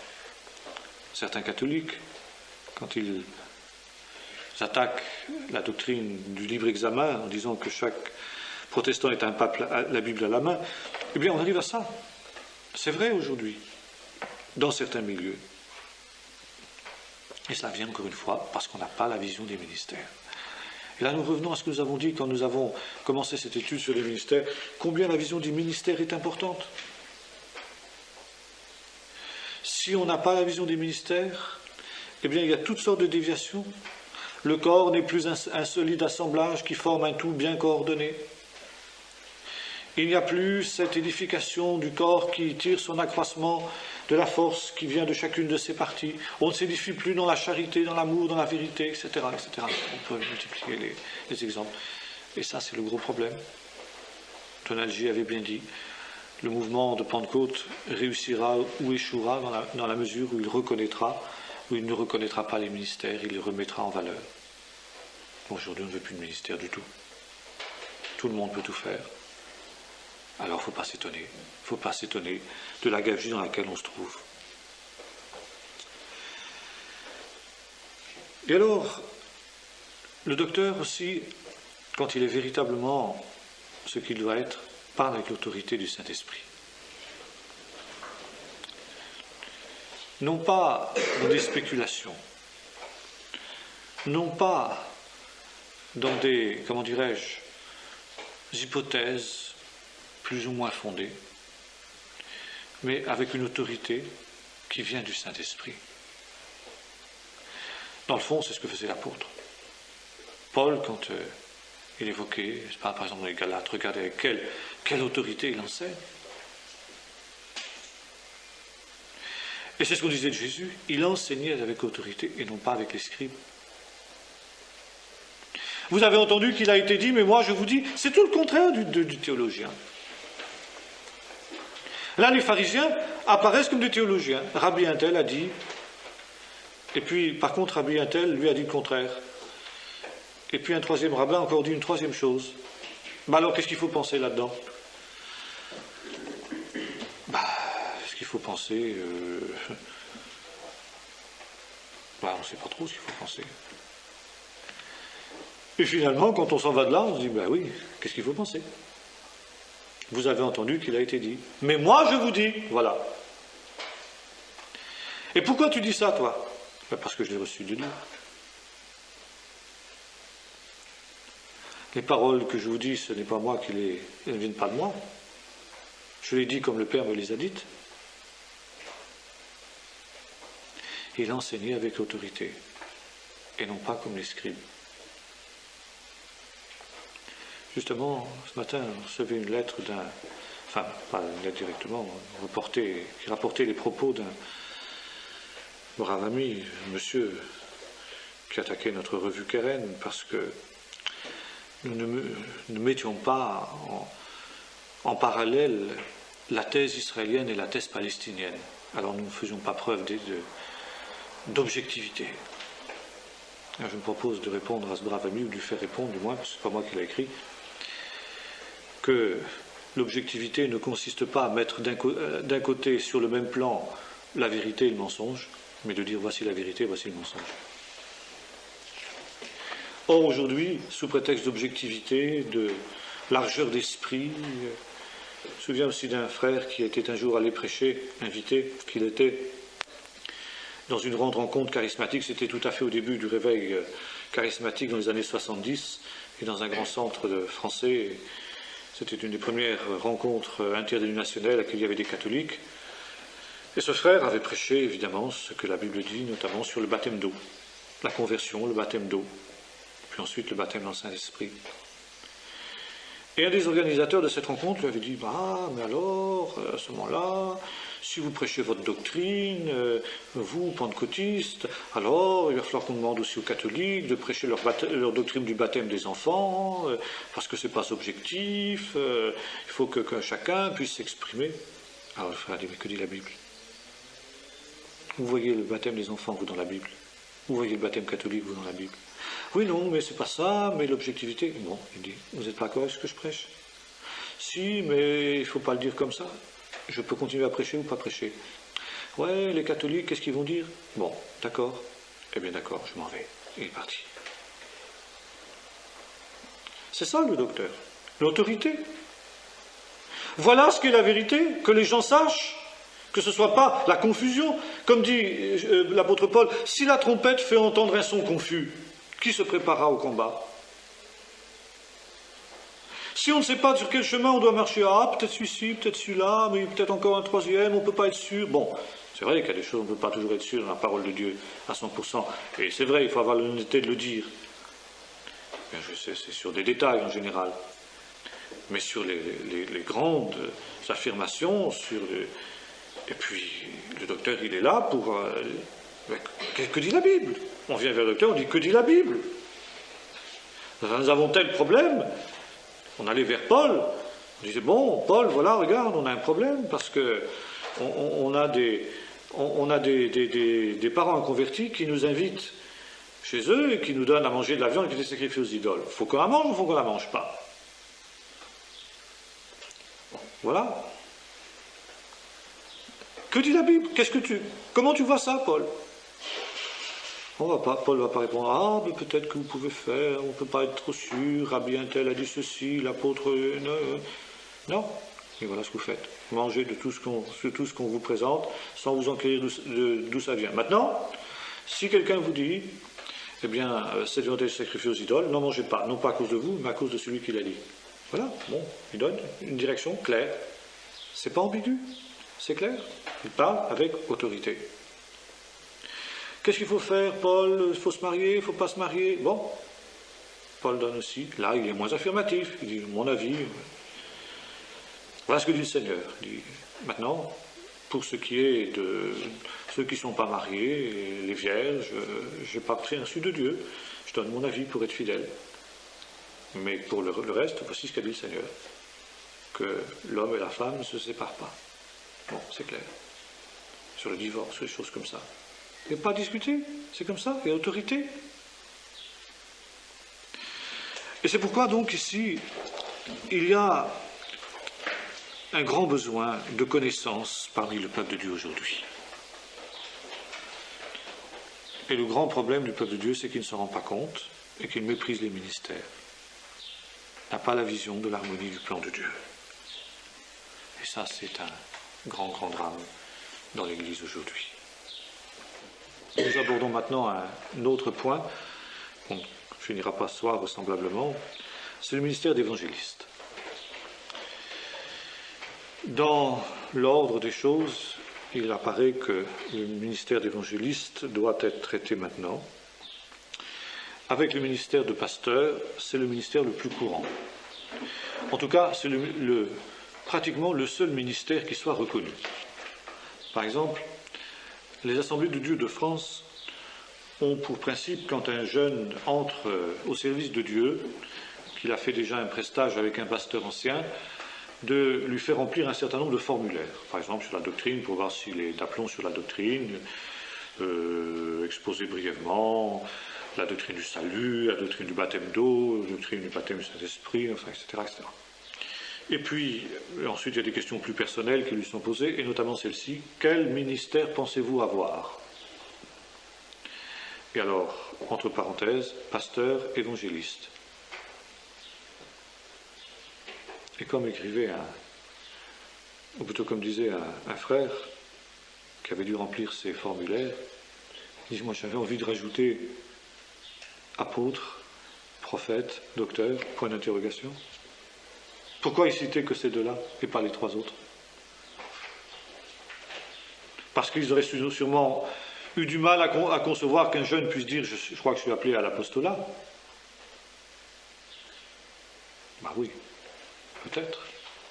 Speaker 1: certains catholiques quand ils attaquent la doctrine du libre examen en disant que chaque protestant est un pape la Bible à la main. Eh bien, on arrive à ça. C'est vrai aujourd'hui, dans certains milieux. Et cela vient encore une fois parce qu'on n'a pas la vision des ministères. Et là, nous revenons à ce que nous avons dit quand nous avons commencé cette étude sur les ministères, combien la vision du ministère est importante. Si on n'a pas la vision des ministères, eh bien, il y a toutes sortes de déviations. Le corps n'est plus un solide assemblage qui forme un tout bien coordonné. Il n'y a plus cette édification du corps qui tire son accroissement de la force qui vient de chacune de ses parties. On ne s'édifie plus dans la charité, dans l'amour, dans la vérité, etc., etc. On peut multiplier les exemples. Et ça, c'est le gros problème. Donald J. avait bien dit, le mouvement de Pentecôte réussira ou échouera dans la mesure où il reconnaîtra, où il ne reconnaîtra pas les ministères, il les remettra en valeur. Aujourd'hui, on ne veut plus de ministère du tout. Tout le monde peut tout faire. Alors il ne faut pas s'étonner de la gabegie dans laquelle on se trouve. Et alors, le docteur aussi, quand il est véritablement ce qu'il doit être, parle avec l'autorité du Saint-Esprit. Non pas dans des spéculations, non pas dans des, comment dirais-je, hypothèses plus ou moins fondées, mais avec une autorité qui vient du Saint-Esprit. Dans le fond, c'est ce que faisait l'apôtre. Paul, quand il évoquait, par exemple dans les Galates, regardez avec quelle autorité il enseigne. Et c'est ce qu'on disait de Jésus, il enseignait avec autorité et non pas avec les scribes. Vous avez entendu qu'il a été dit, mais moi je vous dis, c'est tout le contraire du théologien. Là, les pharisiens apparaissent comme des théologiens. Rabbi Untel a dit, et puis par contre Rabbi Untel lui a dit le contraire. Et puis un troisième rabbin a encore dit une troisième chose. Alors qu'est-ce qu'il faut penser là-dedans? Ce qu'il faut penser, on ne sait pas trop ce qu'il faut penser. Et finalement, quand on s'en va de là, on se dit, oui, qu'est-ce qu'il faut penser? Vous avez entendu qu'il a été dit. Mais moi, je vous dis, voilà. Et pourquoi tu dis ça, toi? Parce que je l'ai reçu de Dieu. Les paroles que je vous dis, ce n'est pas moi elles ne viennent pas de moi. Je les dis comme le Père me les a dites. Il a enseigné avec autorité, et non pas comme les scribes. Justement, ce matin, on recevait une lettre pas une lettre directement, qui rapportait les propos d'un brave ami, un monsieur, qui attaquait notre revue Keren, parce que nous ne mettions pas en parallèle la thèse israélienne et la thèse palestinienne. Alors nous ne faisions pas preuve d'objectivité. Je me propose de répondre à ce brave ami, ou de lui faire répondre du moins, parce que ce n'est pas moi qui l'ai écrit, que l'objectivité ne consiste pas à mettre d'un côté sur le même plan la vérité et le mensonge, mais de dire voici la vérité, voici le mensonge. Or aujourd'hui, sous prétexte d'objectivité, de largeur d'esprit, je me souviens aussi d'un frère qui était un jour allé prêcher, invité, qu'il était dans une grande rencontre charismatique, c'était tout à fait au début du réveil charismatique dans les années 70, et dans un grand centre français. C'était une des premières rencontres interdénominationnelles à laquelle il y avait des catholiques. Et ce frère avait prêché évidemment ce que la Bible dit, notamment sur le baptême d'eau, la conversion, le baptême d'eau, puis ensuite le baptême dans le Saint-Esprit. Et un des organisateurs de cette rencontre lui avait dit, mais alors, à ce moment-là, si vous prêchez votre doctrine, vous, pentecôtistes, alors il va falloir qu'on demande aussi aux catholiques de prêcher leur doctrine du baptême des enfants, parce que ce n'est pas objectif, il faut que chacun puisse s'exprimer. Alors le frère a dit, mais que dit la Bible? Vous voyez le baptême des enfants, vous, dans la Bible? Vous voyez le baptême catholique, vous, dans la Bible? Oui, non, mais c'est pas ça, mais l'objectivité... Bon, il dit, vous n'êtes pas d'accord avec ce que je prêche? Si, mais il ne faut pas le dire comme ça. Je peux continuer à prêcher ou pas prêcher? Ouais, les catholiques, qu'est-ce qu'ils vont dire? Bon, d'accord. Eh bien d'accord, je m'en vais. Et il est parti. C'est ça le docteur. L'autorité. Voilà ce qu'est la vérité, que les gens sachent, que ce ne soit pas la confusion. Comme dit l'apôtre Paul, si la trompette fait entendre un son confus, qui se préparera au combat? Si on ne sait pas sur quel chemin on doit marcher, peut-être celui-ci, peut-être celui-là, mais peut-être encore un troisième, on ne peut pas être sûr. Bon, c'est vrai qu'il y a des choses, on ne peut pas toujours être sûr dans la parole de Dieu à 100%. Et c'est vrai, il faut avoir l'honnêteté de le dire. Bien, je sais, c'est sur des détails en général. Mais sur les grandes affirmations, et puis le docteur, il est là pour... que dit la Bible? On vient vers le docteur, on dit que dit la Bible? Nous avons tel problème. On allait vers Paul, on disait, bon, Paul, voilà, regarde, on a un problème, parce que on a des parents convertis qui nous invitent chez eux et qui nous donnent à manger de la viande qui est sacrifiée aux idoles. Faut qu'on la mange ou faut qu'on la mange pas? Bon. Voilà. Que dit la Bible? Comment tu vois ça, Paul? Paul ne va pas répondre, ah, mais peut-être que vous pouvez faire, on ne peut pas être trop sûr, Rabbi un tel a dit ceci, l'apôtre... Non. Et voilà ce que vous faites. Mangez de tout ce qu'on vous présente, sans vous enquérir d'où ça vient. Maintenant, si quelqu'un vous dit, eh bien, cette volonté de sacrifier aux idoles, n'en mangez pas, non pas à cause de vous, mais à cause de celui qui l'a dit. Voilà, bon, il donne une direction claire. C'est pas ambigu, c'est clair. Il parle avec autorité. Qu'est-ce qu'il faut faire, Paul? Il faut se marier, il ne faut pas se marier? Bon, Paul donne aussi, là il est moins affirmatif, il dit mon avis. Voilà ce que dit le Seigneur. Il dit, maintenant, pour ce qui est de ceux qui ne sont pas mariés, les vierges, je n'ai pas pris un su de Dieu, je donne mon avis pour être fidèle. Mais pour le reste, voici ce qu'a dit le Seigneur, que l'homme et la femme ne se séparent pas. Bon, c'est clair. Sur le divorce, des choses comme ça. Il n'y a pas à discuter, c'est comme ça, il y a autorité. Et c'est pourquoi donc ici, il y a un grand besoin de connaissance parmi le peuple de Dieu aujourd'hui. Et le grand problème du peuple de Dieu, c'est qu'il ne se rend pas compte et qu'il méprise les ministères. Il n'a pas la vision de l'harmonie du plan de Dieu. Et ça, c'est un grand, grand drame dans l'Église aujourd'hui. Nous abordons maintenant un autre point, on ne finira pas ce soir vraisemblablement, c'est le ministère d'évangéliste. Dans l'ordre des choses, il apparaît que le ministère d'évangéliste doit être traité maintenant. Avec le ministère de pasteur, c'est le ministère le plus courant. En tout cas, c'est pratiquement le seul ministère qui soit reconnu. Par exemple, les Assemblées de Dieu de France ont pour principe, quand un jeune entre au service de Dieu, qu'il a fait déjà un prestage avec un pasteur ancien, de lui faire remplir un certain nombre de formulaires. Par exemple, sur la doctrine, pour voir s'il est d'aplomb sur la doctrine, exposer brièvement la doctrine du salut, la doctrine du baptême d'eau, la doctrine du baptême du Saint-Esprit, enfin, etc., etc. Et puis, ensuite, il y a des questions plus personnelles qui lui sont posées, et notamment celle-ci. Quel ministère pensez-vous avoir? Et alors, entre parenthèses, pasteur, évangéliste. Et comme écrivait ou plutôt comme disait un frère qui avait dû remplir ces formulaires, il dit, moi j'avais envie de rajouter apôtre, prophète, docteur, point d'interrogation. Pourquoi il citait que ces deux-là et pas les trois autres? Parce qu'ils auraient sûrement eu du mal à concevoir qu'un jeune puisse dire je crois que je suis appelé à l'apostolat. Ben oui, peut-être.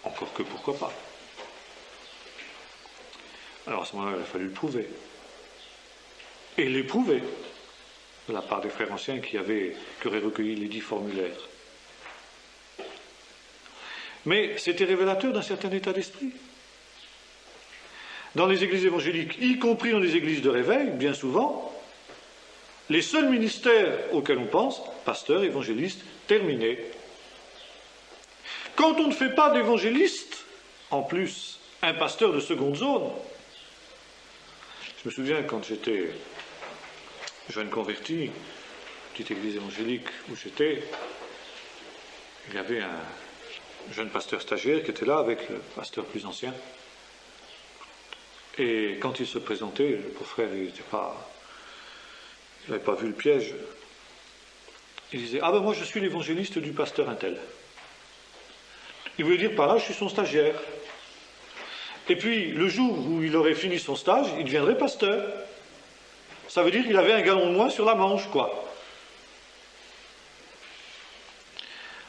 Speaker 1: Encore que pourquoi pas. Alors à ce moment-là, il a fallu le prouver. Et l'éprouver de la part des frères anciens qui auraient recueilli les 10 formulaires. Mais c'était révélateur d'un certain état d'esprit. Dans les églises évangéliques, y compris dans les églises de réveil, bien souvent, les seuls ministères auxquels on pense, pasteur, évangéliste, terminé. Quand on ne fait pas d'évangéliste, en plus, un pasteur de seconde zone, je me souviens quand j'étais jeune converti, petite église évangélique où j'étais, il y avait un jeune pasteur stagiaire qui était là avec le pasteur plus ancien. Et quand il se présentait, le pauvre frère, il n'avait pas vu le piège. Il disait, ah ben moi je suis l'évangéliste du pasteur un tel. Il voulait dire par là, je suis son stagiaire. Et puis, le jour où il aurait fini son stage, il deviendrait pasteur. Ça veut dire qu'il avait un gallon de moins sur la manche, quoi.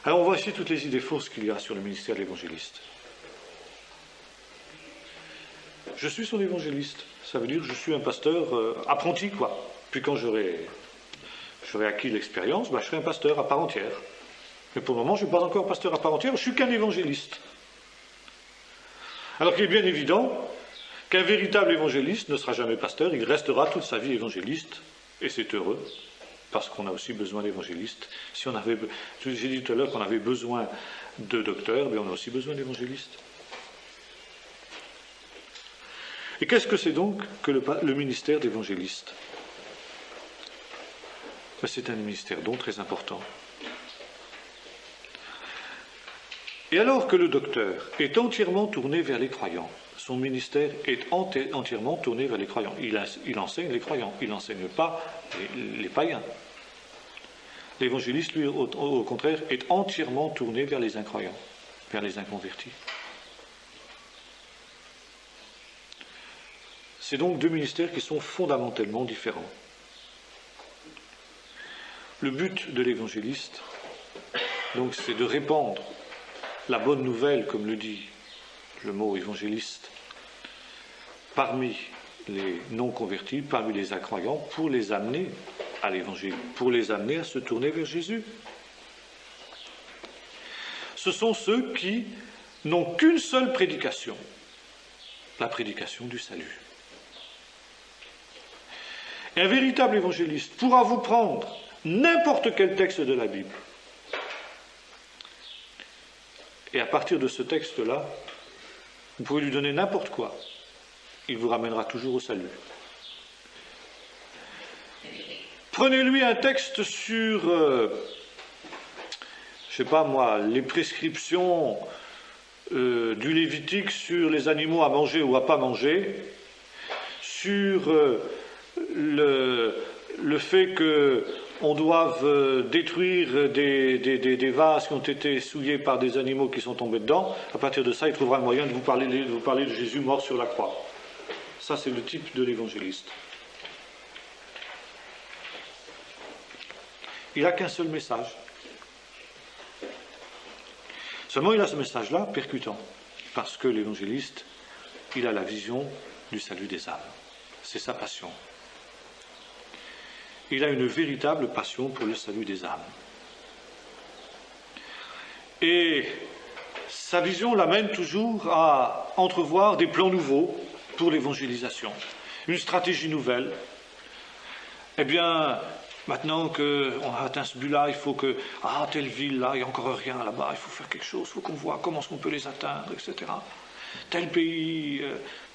Speaker 1: Alors on voit ici toutes les idées fausses qu'il y a sur le ministère de l'évangéliste. Je suis son évangéliste. Ça veut dire que je suis un pasteur apprenti, quoi. Puis quand j'aurai acquis l'expérience, je serai un pasteur à part entière. Mais pour le moment, je ne suis pas encore pasteur à part entière, je suis qu'un évangéliste. Alors qu'il est bien évident qu'un véritable évangéliste ne sera jamais pasteur, il restera toute sa vie évangéliste, et c'est heureux, parce qu'on a aussi besoin d'évangélistes. J'ai dit tout à l'heure qu'on avait besoin de docteurs, mais on a aussi besoin d'évangélistes. Et qu'est-ce que c'est donc que le ministère d'évangéliste? C'est un ministère donc très important. Et alors que le docteur est entièrement tourné vers les croyants, son ministère est entièrement tourné vers les croyants. Il enseigne les croyants, il n'enseigne pas les païens. L'évangéliste, lui, au contraire, est entièrement tourné vers les incroyants, vers les inconvertis. C'est donc deux ministères qui sont fondamentalement différents. Le but de l'évangéliste, donc, c'est de répandre la bonne nouvelle, comme le dit le mot évangéliste, parmi les non-convertis, parmi les incroyants, pour les amener à l'évangile, pour les amener à se tourner vers Jésus. Ce sont ceux qui n'ont qu'une seule prédication, la prédication du salut. Et un véritable évangéliste pourra vous prendre n'importe quel texte de la Bible. Et à partir de ce texte-là, vous pouvez lui donner n'importe quoi. Il vous ramènera toujours au salut. Prenez-lui un texte sur, je ne sais pas moi, les prescriptions du Lévitique sur les animaux à manger ou à pas manger, sur le fait qu'on doive détruire des vases qui ont été souillés par des animaux qui sont tombés dedans. À partir de ça, il trouvera le moyen de vous parler de Jésus mort sur la croix. Ça, c'est le type de l'évangéliste. Il n'a qu'un seul message. Seulement, il a ce message-là percutant, parce que l'évangéliste, il a la vision du salut des âmes. C'est sa passion. Il a une véritable passion pour le salut des âmes. Et sa vision l'amène toujours à entrevoir des plans nouveaux pour l'évangélisation, une stratégie nouvelle. Eh bien, maintenant qu'on a atteint ce but-là, il faut que, telle ville, là, il n'y a encore rien là-bas, il faut faire quelque chose, il faut qu'on voit comment est-ce qu'on peut les atteindre, etc. Tel pays,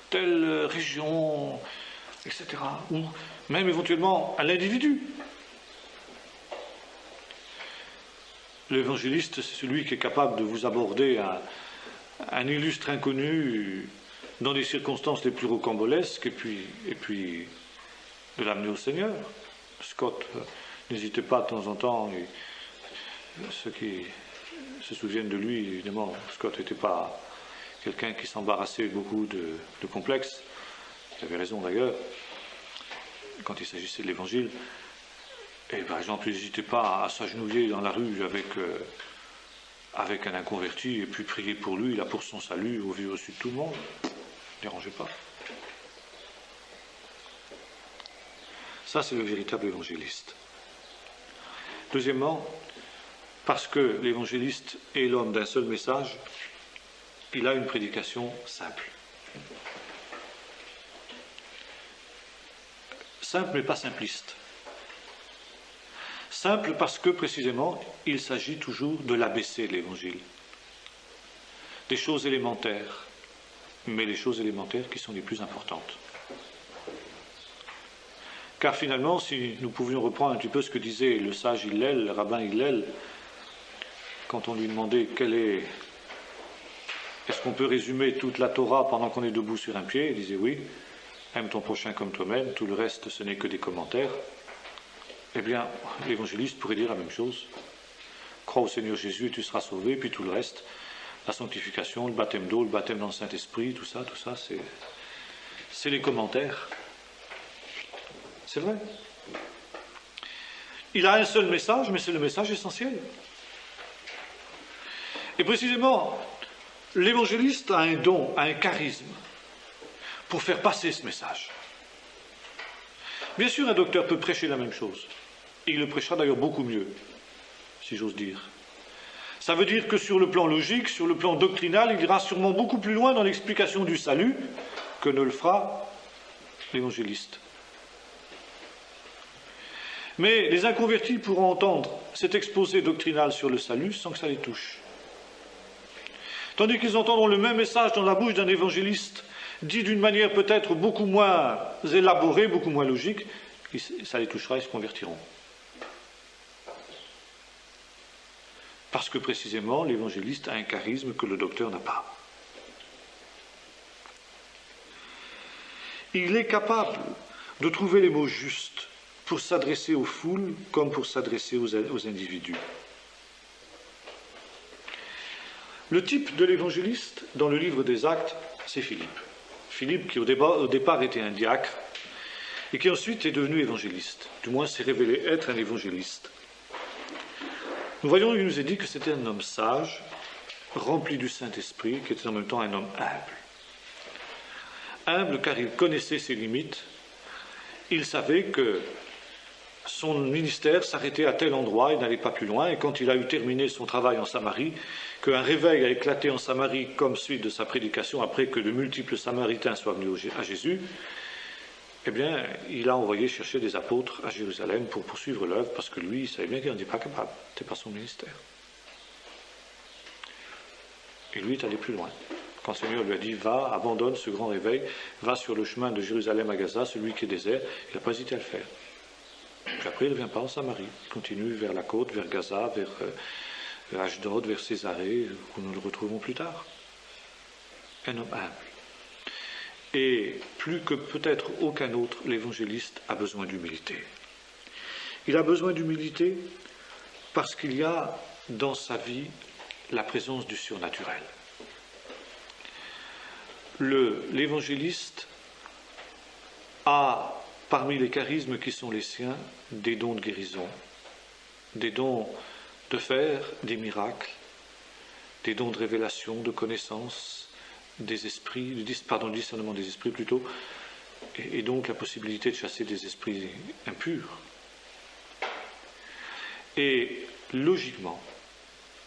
Speaker 1: telle région, etc. Ou même éventuellement à l'individu. L'évangéliste, c'est celui qui est capable de vous aborder un illustre inconnu dans des circonstances les plus rocambolesques et puis de l'amener au Seigneur. Scott, n'hésitez pas de temps en temps, et ceux qui se souviennent de lui, évidemment, Scott n'était pas quelqu'un qui s'embarrassait beaucoup de complexes. Il avait raison d'ailleurs, quand il s'agissait de l'Évangile. Et par exemple, n'hésitez pas à s'agenouiller dans la rue avec un inconverti et puis prier pour lui, là, pour son salut, au vu au sud de tout le monde. Ne dérangez pas. Ça, c'est le véritable évangéliste. Deuxièmement, parce que l'évangéliste est l'homme d'un seul message, il a une prédication simple. Simple mais pas simpliste. Simple parce que, précisément, il s'agit toujours de l'ABC de l'Évangile. Des choses élémentaires, mais les choses élémentaires qui sont les plus importantes. Car finalement, si nous pouvions reprendre un petit peu ce que disait le sage Hillel, le rabbin Hillel, quand on lui demandait est-ce qu'on peut résumer toute la Torah pendant qu'on est debout sur un pied, il disait oui, aime ton prochain comme toi-même, tout le reste ce n'est que des commentaires. Eh bien, l'évangéliste pourrait dire la même chose. Crois au Seigneur Jésus et tu seras sauvé, puis tout le reste, la sanctification, le baptême d'eau, le baptême dans le Saint-Esprit, tout ça, c'est les commentaires. C'est vrai. Il a un seul message, mais c'est le message essentiel. Et précisément, l'évangéliste a un don, a un charisme pour faire passer ce message. Bien sûr, un docteur peut prêcher la même chose. Et il le prêchera d'ailleurs beaucoup mieux, si j'ose dire. Ça veut dire que sur le plan logique, sur le plan doctrinal, il ira sûrement beaucoup plus loin dans l'explication du salut que ne le fera l'évangéliste. Mais les inconvertis pourront entendre cet exposé doctrinal sur le salut sans que ça les touche. Tandis qu'ils entendront le même message dans la bouche d'un évangéliste dit d'une manière peut-être beaucoup moins élaborée, beaucoup moins logique, ça les touchera, ils se convertiront. Parce que précisément, l'évangéliste a un charisme que le docteur n'a pas. Il est capable de trouver les mots justes pour s'adresser aux foules comme pour s'adresser aux individus. Le type de l'évangéliste dans le livre des Actes, c'est Philippe. Philippe qui au départ était un diacre et qui ensuite est devenu évangéliste. Du moins s'est révélé être un évangéliste. Nous voyons, il nous est dit que c'était un homme sage, rempli du Saint-Esprit, qui était en même temps un homme humble. Humble car il connaissait ses limites, il savait que son ministère s'arrêtait à tel endroit, il n'allait pas plus loin, et quand il a eu terminé son travail en Samarie, qu'un réveil a éclaté en Samarie comme suite de sa prédication, après que de multiples Samaritains soient venus à Jésus, eh bien, il a envoyé chercher des apôtres à Jérusalem pour poursuivre l'œuvre, parce que lui, il savait bien qu'il n'en était pas capable, ce n'était pas son ministère. Et lui est allé plus loin. Quand le Seigneur lui a dit, va, abandonne ce grand réveil, va sur le chemin de Jérusalem à Gaza, celui qui est désert, il n'a pas hésité à le faire. Puis après, il ne revient pas en Samarie, il continue vers la côte, vers Gaza, vers Ashdod, vers Césarée, où nous le retrouvons plus tard. Un homme humble. Et plus que peut-être aucun autre, l'évangéliste a besoin d'humilité. Il a besoin d'humilité parce qu'il y a dans sa vie la présence du surnaturel. L'évangéliste a, parmi les charismes qui sont les siens, des dons de guérison, des dons de faire des miracles, des dons de révélation, de connaissance des esprits, du discernement des esprits plutôt, et donc la possibilité de chasser des esprits impurs. Et logiquement,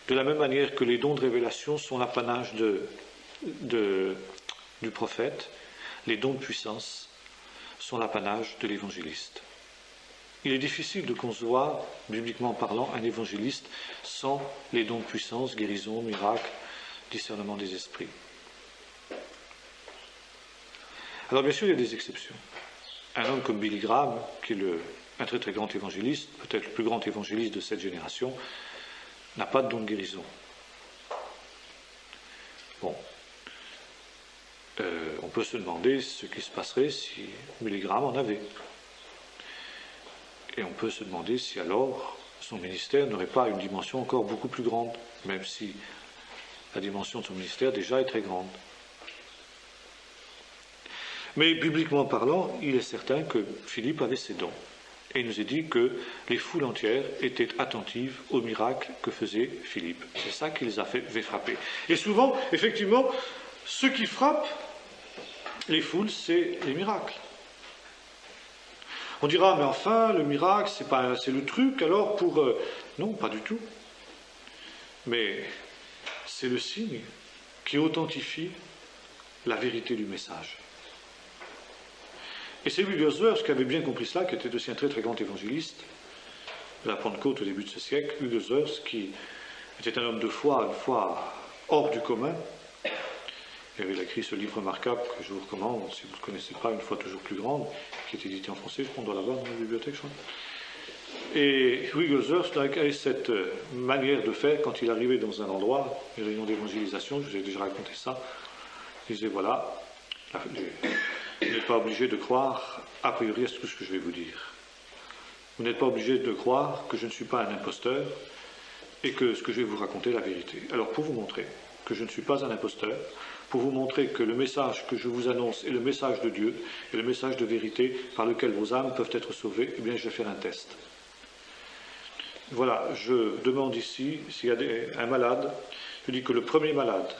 Speaker 1: de la même manière que les dons de révélation sont l'apanage du prophète, les dons de puissance sont l'apanage de l'évangéliste. Il est difficile de concevoir, bibliquement parlant, un évangéliste sans les dons de puissance, guérison, miracle, discernement des esprits. Alors bien sûr, il y a des exceptions. Un homme comme Billy Graham, qui est un très très grand évangéliste, peut-être le plus grand évangéliste de cette génération, n'a pas de don de guérison. Bon. On peut se demander ce qui se passerait si Billy Graham en avait. Et on peut se demander si alors son ministère n'aurait pas une dimension encore beaucoup plus grande, même si la dimension de son ministère déjà est très grande. Mais bibliquement parlant, il est certain que Philippe avait ses dons. Et il nous est dit que les foules entières étaient attentives aux miracles que faisait Philippe. C'est ça qui les a fait frapper. Et souvent, effectivement, ce qui frappe les foules, c'est les miracles. On dira, mais enfin, le miracle, c'est le truc, alors pour... Non, pas du tout. Mais c'est le signe qui authentifie la vérité du message. Et c'est Wigglesworth qui avait bien compris cela, qui était aussi un très très grand évangéliste de la Pentecôte au début de ce siècle, Wigglesworth, qui était un homme de foi, une foi hors du commun. Il avait écrit ce livre remarquable que je vous recommande, si vous ne le connaissez pas, Une foi toujours plus grande, qui est édité en français, je crois qu'on doit l'avoir dans la bibliothèque, je crois. Et Wigglesworth avait cette manière de faire quand il arrivait dans un endroit, une réunion d'évangélisation, je vous ai déjà raconté ça, il disait voilà, vous n'êtes pas obligé de croire a priori à tout ce que je vais vous dire. Vous n'êtes pas obligé de croire que je ne suis pas un imposteur et que ce que je vais vous raconter est la vérité. Alors pour vous montrer que je ne suis pas un imposteur, pour vous montrer que le message que je vous annonce est le message de Dieu et le message de vérité par lequel vos âmes peuvent être sauvées, eh bien je vais faire un test. Voilà, je demande ici, s'il y a un malade, je dis que le premier malade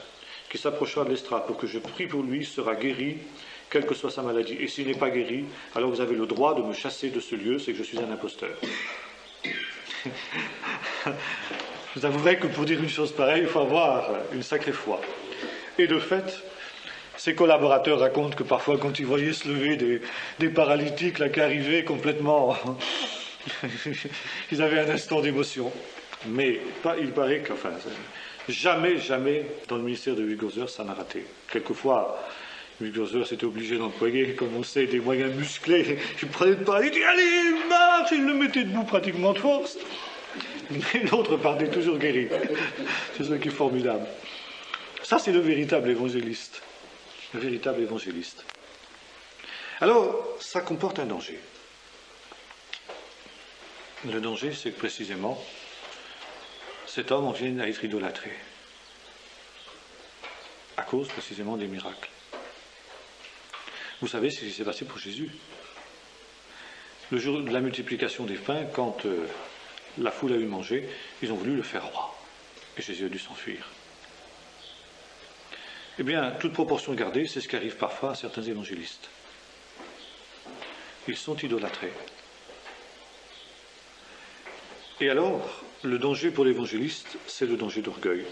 Speaker 1: qui s'approchera de l'estrade pour que je prie pour lui sera guéri, quelle que soit sa maladie. Et s'il n'est pas guéri, alors vous avez le droit de me chasser de ce lieu, c'est que je suis un imposteur. Je vous avouerai que pour dire une chose pareille, il faut avoir une sacrée foi. Et de fait, ses collaborateurs racontent que parfois, quand ils voyaient se lever des paralytiques là, qui arrivaient complètement... ils avaient un instant d'émotion. Mais il paraît que, jamais dans le ministère de Wigglesworth, ça n'a raté. Quelquefois, Wigglesworth était obligé d'employer, comme on sait, des moyens musclés. Il prenait de pas, il dit allez, marche, il le mettait debout pratiquement de force. Mais l'autre partait toujours guéri. C'est ce qui est formidable. Ça, c'est le véritable évangéliste. Le véritable évangéliste. Alors, ça comporte un danger. Le danger, c'est que précisément, cet homme en vient à être idolâtré. À cause précisément des miracles. Vous savez ce qui s'est passé pour Jésus. Le jour de la multiplication des pains, quand la foule a eu mangé, ils ont voulu le faire roi. Et Jésus a dû s'enfuir. Eh bien, toute proportion gardée, c'est ce qui arrive parfois à certains évangélistes. Ils sont idolâtrés. Et alors, le danger pour l'évangéliste, c'est le danger d'orgueil.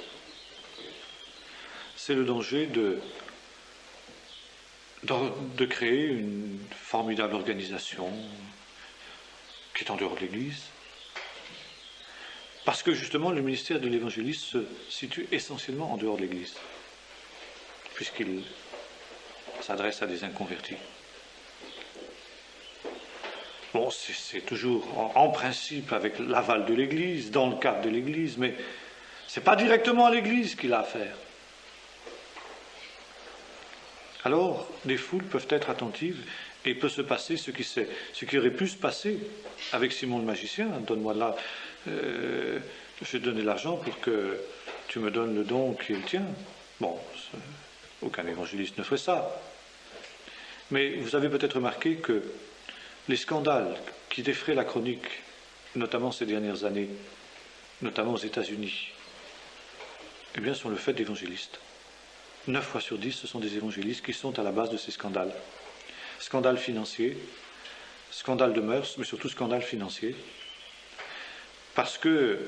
Speaker 1: C'est le danger de créer une formidable organisation qui est en dehors de l'Église. Parce que justement, le ministère de l'évangéliste se situe essentiellement en dehors de l'Église, puisqu'il s'adresse à des inconvertis. Bon, c'est toujours en principe avec l'aval de l'Église, dans le cadre de l'Église, mais ce n'est pas directement à l'Église qu'il a affaire. Alors, les foules peuvent être attentives et il peut se passer ce qui aurait pu se passer avec Simon le magicien. Donne-moi là, je vais donner l'argent pour que tu me donnes le don qui est le tien. Bon, aucun évangéliste ne ferait ça. Mais vous avez peut-être remarqué que les scandales qui défraient la chronique, notamment ces dernières années, notamment aux États-Unis, eh bien, sont le fait d'évangélistes. 9 fois sur 10, ce sont des évangélistes qui sont à la base de ces scandales. Scandales financiers, scandales de mœurs, mais surtout scandales financiers. Parce que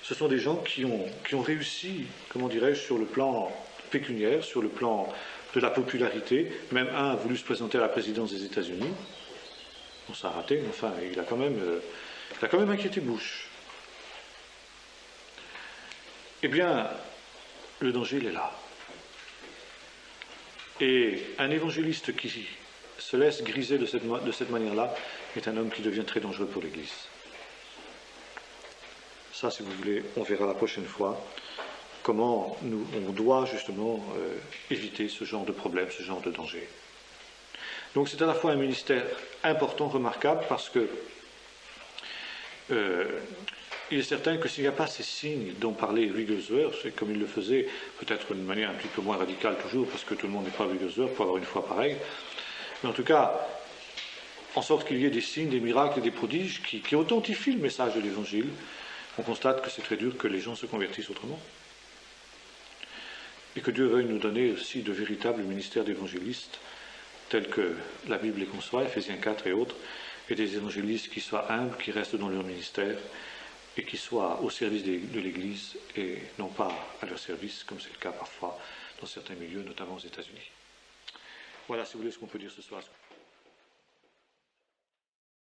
Speaker 1: ce sont des gens qui ont réussi, comment dirais-je, sur le plan pécuniaire, sur le plan de la popularité. Même un a voulu se présenter à la présidence des États-Unis. Bon, ça a raté, mais enfin, il a quand même inquiété Bush. Eh bien, le danger, il est là. Et un évangéliste qui se laisse griser de cette manière-là est un homme qui devient très dangereux pour l'Église. Ça, si vous voulez, on verra la prochaine fois comment on doit justement éviter ce genre de problème, ce genre de danger. Donc c'est à la fois un ministère important, remarquable, parce que il est certain que s'il n'y a pas ces signes dont parlait Wigglesworth, et comme il le faisait, peut-être d'une manière un petit peu moins radicale toujours, parce que tout le monde n'est pas Wigglesworth pour avoir une foi pareille, mais en tout cas, en sorte qu'il y ait des signes, des miracles et des prodiges qui authentifient le message de l'Évangile, on constate que c'est très dur que les gens se convertissent autrement. Et que Dieu veuille nous donner aussi de véritables ministères d'évangélistes, tels que la Bible les conçoit, Ephésiens 4 et autres, et des évangélistes qui soient humbles, qui restent dans leur ministère, et qui soient au service de l'Église, et non pas à leur service, comme c'est le cas parfois dans certains milieux, notamment aux États-Unis. Voilà, si vous voulez, ce qu'on peut dire ce soir.